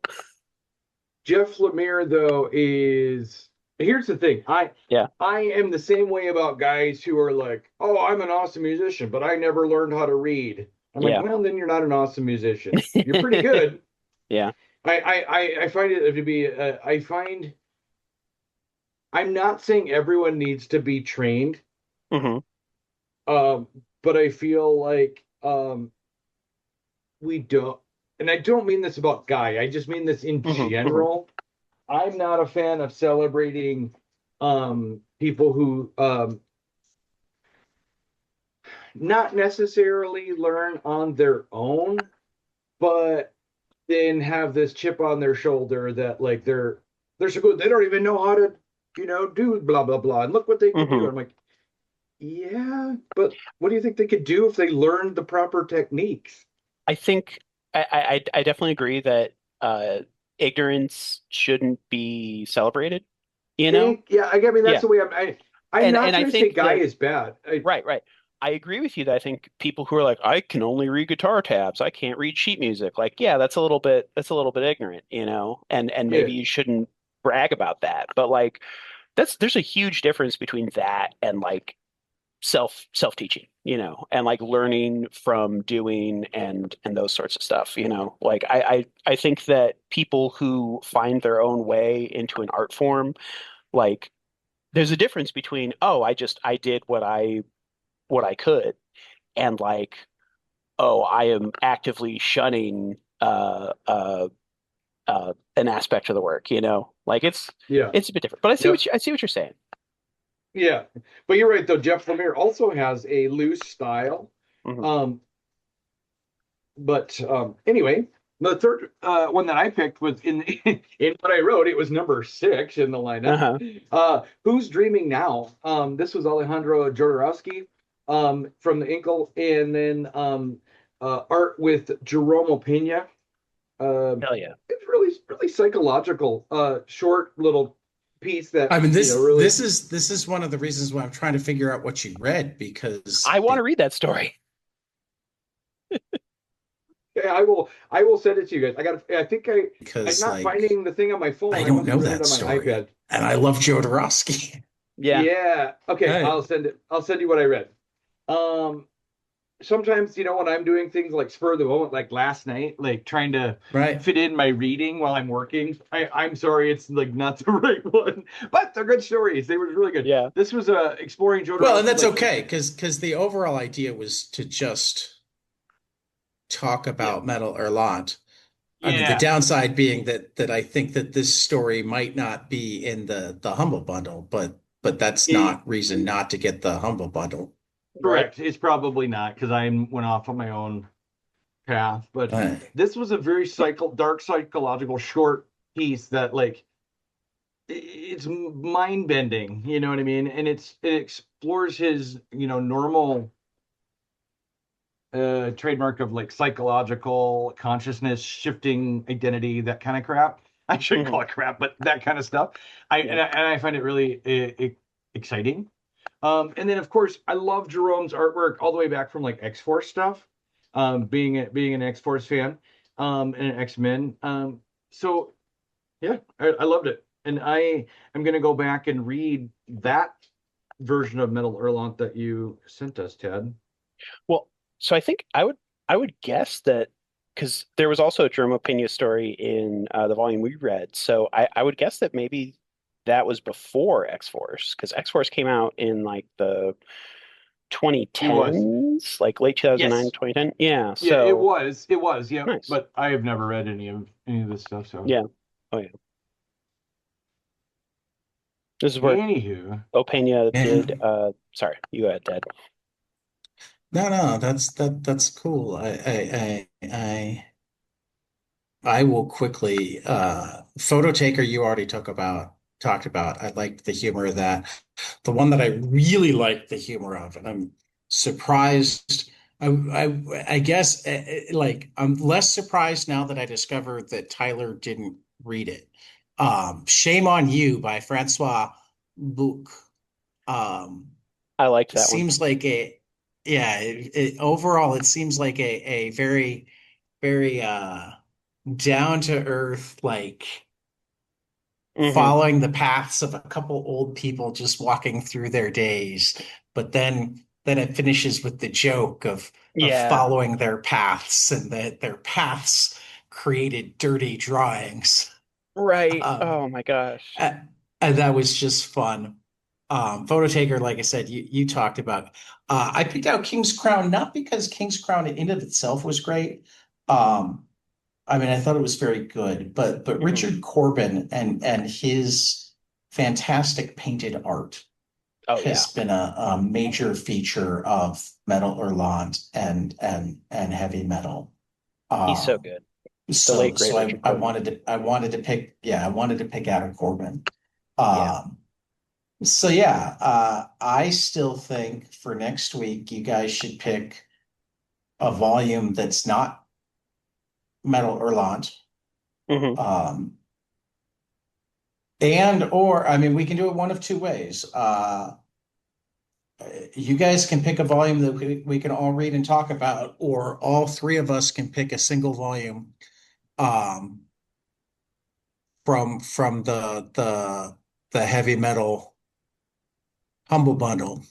S1: Jeff Lemire though is here's the thing.
S2: Yeah.
S1: I am the same way about guys who are like, "Oh, I'm an awesome musician, but I never learned how to read." I'm like,
S2: Yeah.
S1: "Well, then you're not an awesome musician. You're pretty good."
S2: Yeah.
S1: I find it to be I find I'm not saying everyone needs to be trained,
S2: Hmm.
S1: um, but I feel like we don't, and I don't mean this about Guy. I just mean this in
S2: Hmm. Hmm.
S1: general. I'm not a fan of celebrating people who not necessarily learn on their own, but then have this chip on their shoulder that like they're so good they don't even know how to do blah blah blah and look what they could do.
S2: Hmm.
S1: I'm like, yeah, but what do you think they could do if they learned the proper techniques?
S2: I think I definitely agree that uh, ignorance shouldn't be celebrated, you know?
S1: Yeah, I mean that's
S2: Yeah.
S1: the way I'm not
S2: And I
S1: trying to say
S2: think
S1: Guy
S2: that
S1: is bad.
S2: right, right. I agree with you that I think people who are like, I can only read guitar tabs, I can't read sheet music, like, yeah, that's a little bit ignorant, you know? And
S1: Yeah,
S2: maybe you shouldn't brag about that. But like there's a huge difference between that and like self-teaching, you know, and like learning from doing and those sorts of stuff, you know. Like I think that people who find their own way into an art form, like there's a difference between, oh, I did what I could and like, oh, I am actively shunning an aspect of the work, you know. Like
S1: yeah,
S2: it's a bit different. But
S1: yep,
S2: I see what you're saying.
S1: yeah. But you're right though. Jeff Lemire also has a loose style.
S2: Hmm.
S1: Um, but anyway, the third one that I picked was in in what I wrote. It was number 6 in the lineup.
S2: Uh-huh.
S1: Who's Dreaming Now? This was Alejandro Jodorowsky from the Inkle, and then art with Jerome Pena.
S2: Hell yeah.
S1: It's really psychological, short little piece that
S3: I mean,
S1: really.
S3: this is one of the reasons why I'm trying to figure out what you read
S2: I
S3: because
S2: want to read that story.
S1: Yeah, I will send it to you guys. I think I'm not
S3: like
S1: finding the thing on my phone.
S3: I
S1: I
S3: don't
S1: must have
S3: know
S1: read it
S3: that
S1: on my
S3: story,
S1: iPad.
S3: and I love Jodorowsky.
S2: Yeah.
S1: Yeah. Okay,
S3: Right,
S1: I'll send it. I'll send you what I read. Um, Sometimes when I'm doing things like spur of the moment, like last night, like trying to
S3: right.
S1: fit in my reading while I'm working. I'm sorry, it's like not the right one, but they're good stories. They were really good.
S2: Yeah.
S1: This was exploring
S3: Well, and
S1: Jodorowsky,
S3: that's
S1: like
S3: okay because the overall idea was to just talk
S1: yeah,
S3: about Metal Hurlant. I mean, the
S1: yeah,
S3: downside being that I think that this story might not be in the Humble Bundle, but that's
S1: it,
S3: not reason not to get the Humble Bundle.
S2: Right.
S1: correct. It's probably not because I went off on my own path, but
S3: Right.
S1: this was a very dark psychological short piece that like it's mind bending, you know what I mean? And it explores his, normal trademark of like psychological consciousness shifting identity, that kind of crap. I shouldn't
S2: Hmm.
S1: call it crap, but that kind of stuff.
S2: Yeah.
S1: And I find it really exciting. And then of course I love Jerome's artwork all the way back from like X-Force stuff. Being an X-Force fan, and an X-Men. So yeah, I loved it. And I am gonna go back and read that version of Metal Hurlant that you sent us, Ted.
S2: Well, so I would guess that because there was also a Jerome Pena story in the volume we read. So I would guess that maybe that was before X-Force, because X-Force came out in like the 2010s, like late 2009,
S1: Yes.
S2: 2010. Yeah,
S1: Yeah, it
S2: so
S1: was. It was. Yeah,
S2: nice.
S1: but I have never read any of this stuff. So,
S2: Yeah. Oh yeah. This is where
S1: anywho,
S2: Opeña did
S3: Man,
S2: sorry, you go ahead, Ted.
S3: no, that's cool. I will quickly photo taker you already talked about. I liked the humor of that. The one that I really liked the humor of, and I'm surprised. I guess like I'm less surprised now that I discovered that Tyler didn't read it. Shame on You by Francois Bouc. Um,
S2: I liked that one.
S3: seems like a yeah, overall it seems like a very very down to earth, like
S2: Hmm.
S3: following the paths of a couple old people just walking through their days. But then it finishes with the joke of
S2: Yeah.
S3: following their paths and that their paths created dirty drawings.
S2: Right.
S3: Um,
S2: Oh my gosh.
S3: uh, and that was just fun. Photo taker, like I said, you talked about. I picked out King's Crown not because King's Crown in and of itself was great. Um, I mean, I thought it was very good, but
S2: Hmm.
S3: Richard Corbin and his fantastic painted art
S2: Oh yeah.
S3: has been a major feature of Metal Hurlant and heavy metal.
S2: He's so
S3: Um,
S2: good. The late
S3: so
S2: great
S3: so
S2: Richard
S3: I
S2: Corbin.
S3: wanted to pick I wanted to pick Adam Corbin.
S2: Yeah.
S3: Um, so yeah, I still think for next week you guys should pick a volume that's not Metal Hurlant.
S2: Hmm.
S3: Um, and or I mean we can do it one of two ways. You guys can pick a volume that we can all read and talk about, or all three of us can pick a single volume um, from the heavy metal humble bundle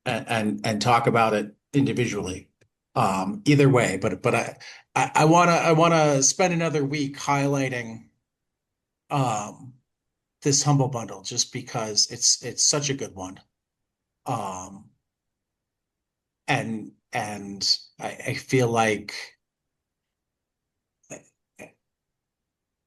S3: and talk about it individually. Either way, but I wanna spend another week highlighting um, this humble bundle just because it's such a good one. Um, and I feel like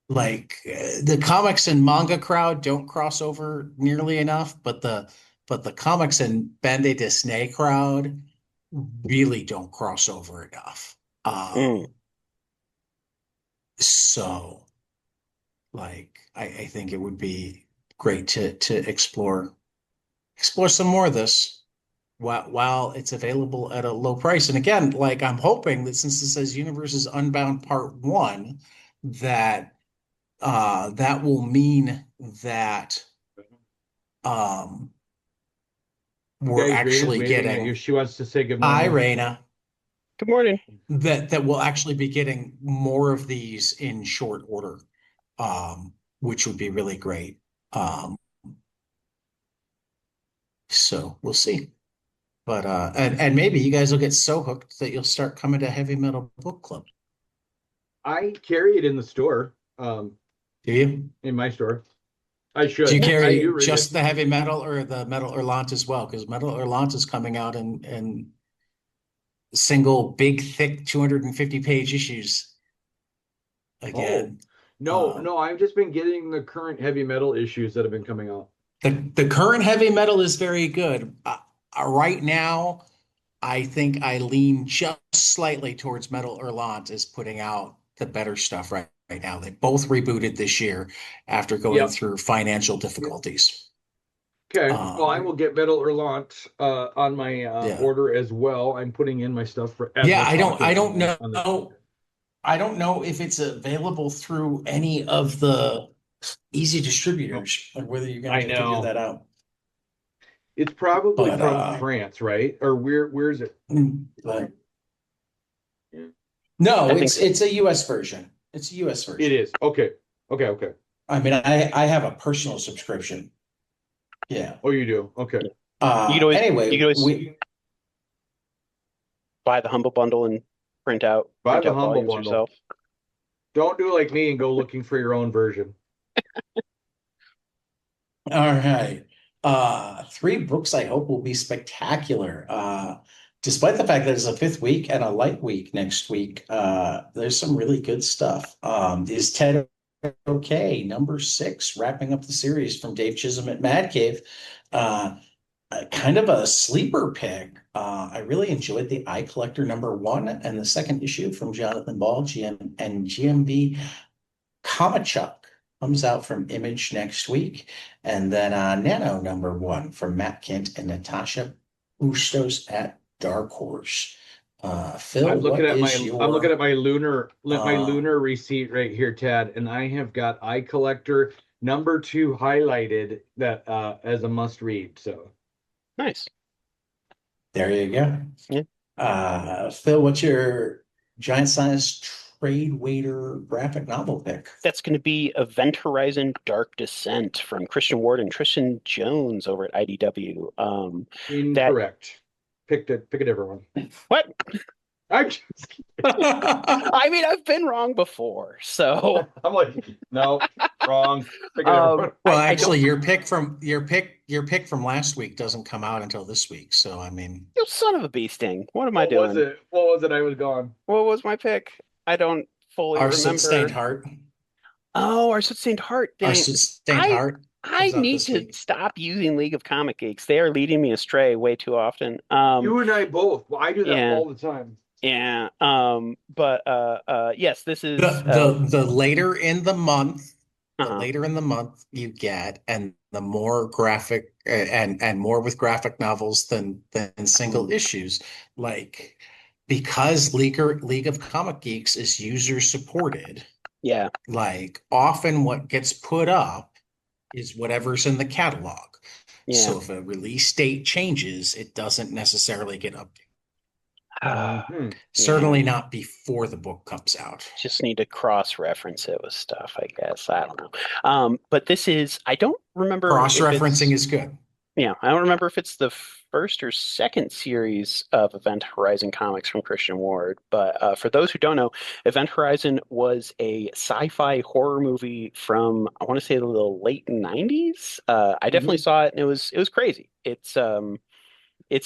S3: the comics and manga crowd don't cross over nearly enough, but the comics and bande dessinée crowd really don't cross over enough.
S2: Mm.
S3: So like I think it would be great to explore some more of this while it's available at a low price. And again, like I'm hoping that since this says Universes Unbound Part One, that that will mean that um we're
S1: guys, Raina's
S3: actually
S1: waving at you.
S3: getting
S1: She wants to say good
S3: hi
S1: morning.
S3: Raina,
S2: Good morning.
S3: that we'll actually be getting more of these in short order, which would be really great. Um, so we'll see. But and maybe you guys will get so hooked that you'll start coming to Heavy Metal Book Club.
S1: I carry it in the store,
S3: Do you?
S1: in my store. I
S3: Do you
S1: should.
S2: Nice.
S1: I do
S3: carry
S1: read it.
S3: just the heavy metal or the Metal Hurlant as well? Because Metal Hurlant is coming out in single, big, thick, 250 page issues
S1: Oh,
S3: again.
S1: no,
S3: Um,
S1: no, I've just been getting the current heavy metal issues that have been coming out.
S3: the current heavy metal is very good. Right now, I think I lean just slightly towards Metal Hurlant is putting out the better stuff right now. They both rebooted this year after going
S1: Yep.
S3: through financial difficulties.
S1: Okay. Well, I
S3: Um,
S1: will get Metal Hurlant on my
S3: yeah.
S1: order as well. I'm putting in my stuff for as
S3: Yeah,
S1: we're talking
S3: I
S1: on
S3: don't
S1: the on the
S3: know. I don't know if it's available through any of the easy
S1: Oh,
S3: distributors, or whether you're gonna
S1: I
S3: have to figure
S1: know.
S3: that out.
S1: It's probably
S3: But
S1: from France, right? Or where's it?
S3: but
S1: Yeah.
S3: no,
S2: I think so.
S3: it's a US version. It's a US
S1: It
S3: version.
S1: is. Okay. Okay, okay.
S3: I mean, I have a personal subscription. Yeah.
S1: Oh, you do. Okay.
S2: Yeah. You could
S3: Anyway,
S2: always
S3: we
S2: buy the humble bundle and
S1: Buy
S2: print
S1: the
S2: out
S1: humble
S2: volumes
S1: bundle.
S2: yourself.
S1: Don't do like me and go looking for your own version.
S3: All right. Three books I hope will be spectacular. Despite the fact that it's a fifth week and a light week next week, there's some really good stuff. Is Ted okay? Number six, wrapping up the series from Dave Chisholm at Mad Cave. Uh, Kind of a sleeper pick. I really enjoyed the Eye Collector number one and the second issue from Jonathan Ball, GM and GMB. Comichuck comes out from Image next week. And then Nano number one from Matt Kent and Natasha Bustos at Dark Horse. Phil,
S1: I'm looking
S3: what
S1: at
S3: is your
S1: my lunar receipt right here, Tad, and I have got Eye Collector number two highlighted that as a must read. So
S2: Nice.
S3: there you go.
S2: Yeah.
S3: Phil, what's your giant size trade waiter graphic novel pick?
S2: That's going to be Event Horizon Dark Descent from Christian Ward and Tristan Jones over at IDW. That
S1: incorrect. Pick a different one.
S2: what?
S1: I'm just
S2: I mean, I've been wrong before, so
S1: I'm like, no, wrong. Pick a different one.
S3: Well,
S2: I
S3: actually, your pick from last week doesn't come out until this week. So I mean,
S2: you son of a bee sting. What am I
S1: What was
S2: doing?
S1: it? What was it? I was gone.
S2: What was my pick? I don't fully
S3: Our Soot Stained
S2: remember.
S3: Heart.
S2: Oh, our Soot Stained Heart.
S3: Our
S2: Dang.
S3: Soot Stained
S2: I
S3: Heart
S2: I
S3: comes out
S2: need
S3: this
S2: to
S3: week.
S2: stop using League of Comic Geeks. They are leading me astray way too often.
S1: You and I both. Well, I do that
S2: Yeah.
S1: all the time.
S2: Yeah. But yes, this is
S3: The later in the month,
S2: uh-huh.
S3: you get, and the more graphic and more with graphic novels than single issues, like because League of Comic Geeks is user supported.
S2: Yeah.
S3: Like often what gets put up is whatever's in the catalog.
S2: Yeah.
S3: So if a release date changes, it doesn't necessarily get updated. Certainly not before the book comes out.
S2: Just need to cross-reference it with stuff, I guess. I don't know. But this is, I don't remember.
S3: Cross-referencing is good.
S2: Yeah, I don't remember if it's the first or second series of Event Horizon comics from Christian Ward. But for those who don't know, Event Horizon was a sci-fi horror movie from, I want to say, the late 90s. I definitely saw it, and it was crazy. It's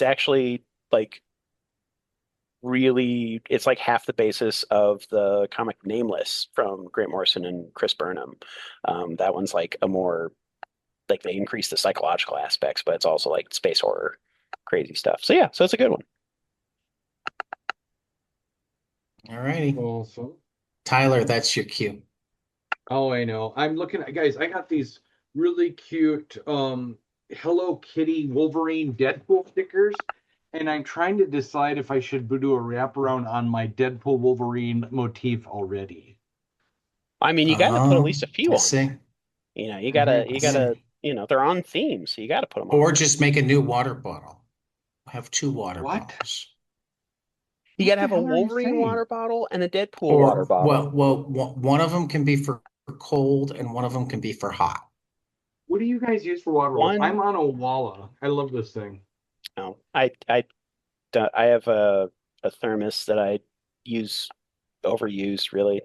S2: actually like really, it's like half the basis of the comic Nameless from Grant Morrison and Chris Burnham. That one's like a more like they increase the psychological aspects, but it's also like space horror, crazy stuff. So yeah, so it's a good one.
S3: All righty.
S1: Awesome.
S3: Tyler, that's your cue.
S1: Oh, I know. I'm looking at, guys, I got these really cute Hello Kitty Wolverine Deadpool stickers, and I'm trying to decide if I should do a wraparound on my Deadpool Wolverine motif already.
S2: I mean, you got to put at least a few
S3: I
S2: on.
S3: see.
S2: You know, you gotta, they're on theme, so you got to put them on.
S3: Or just make a new water bottle. Have two water bottles.
S2: You got to have a Wolverine water bottle and a Deadpool water bottle.
S3: Well, one of them can be for cold and one of them can be for hot.
S1: What do you guys use for water bottles? I'm on a Walla. I love this thing.
S2: No, I have a thermos that I use overused, really.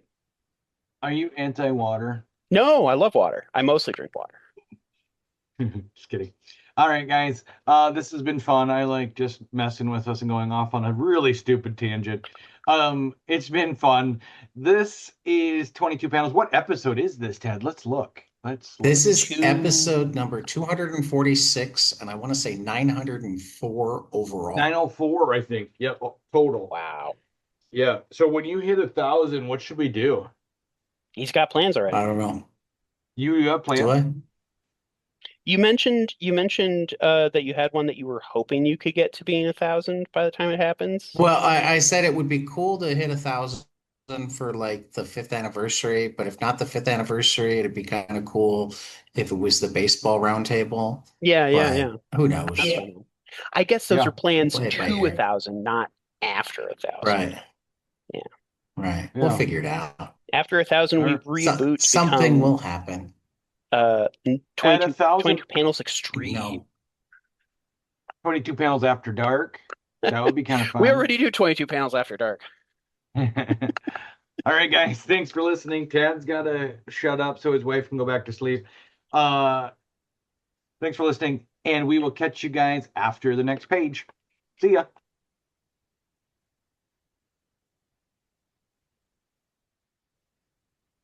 S1: Are you anti-water?
S2: No, I love water. I mostly drink water.
S1: Just kidding. All right, guys. This has been fun. I like just messing with us and going off on a really stupid tangent. It's been fun. This is 22 panels. What episode is this, Ted? Let's look.
S3: This is episode number 246, and I want to say 904 overall.
S1: 904, I think. Yep, total.
S2: Wow.
S1: Yeah. So when you hit 1,000, what should we do?
S2: He's got plans already.
S3: I don't know.
S1: You got plans?
S3: Do I?
S2: You mentioned that you had one that you were hoping you could get to being 1,000 by the time it happens.
S3: Well, I said it would be cool to hit 1,000 for like the 5th anniversary, but if not the 5th anniversary, it'd be kind of cool if it was the baseball roundtable.
S2: Yeah.
S3: Who knows?
S2: I guess those are plans
S3: Play it
S2: to
S3: by ear.
S2: 1,000, not after 1,000.
S3: Right.
S2: Yeah.
S3: Right. We'll figure it out.
S2: After 1,000, we reboot.
S3: Something will happen.
S2: 22 panels extreme.
S3: No.
S1: 22 panels after dark. That would be kind of fun.
S2: We already do 22 panels after dark.
S1: All right, guys. Thanks for listening. Tad's got to shut up so his wife can go back to sleep. Thanks for listening, and we will catch you guys after the next page. See ya.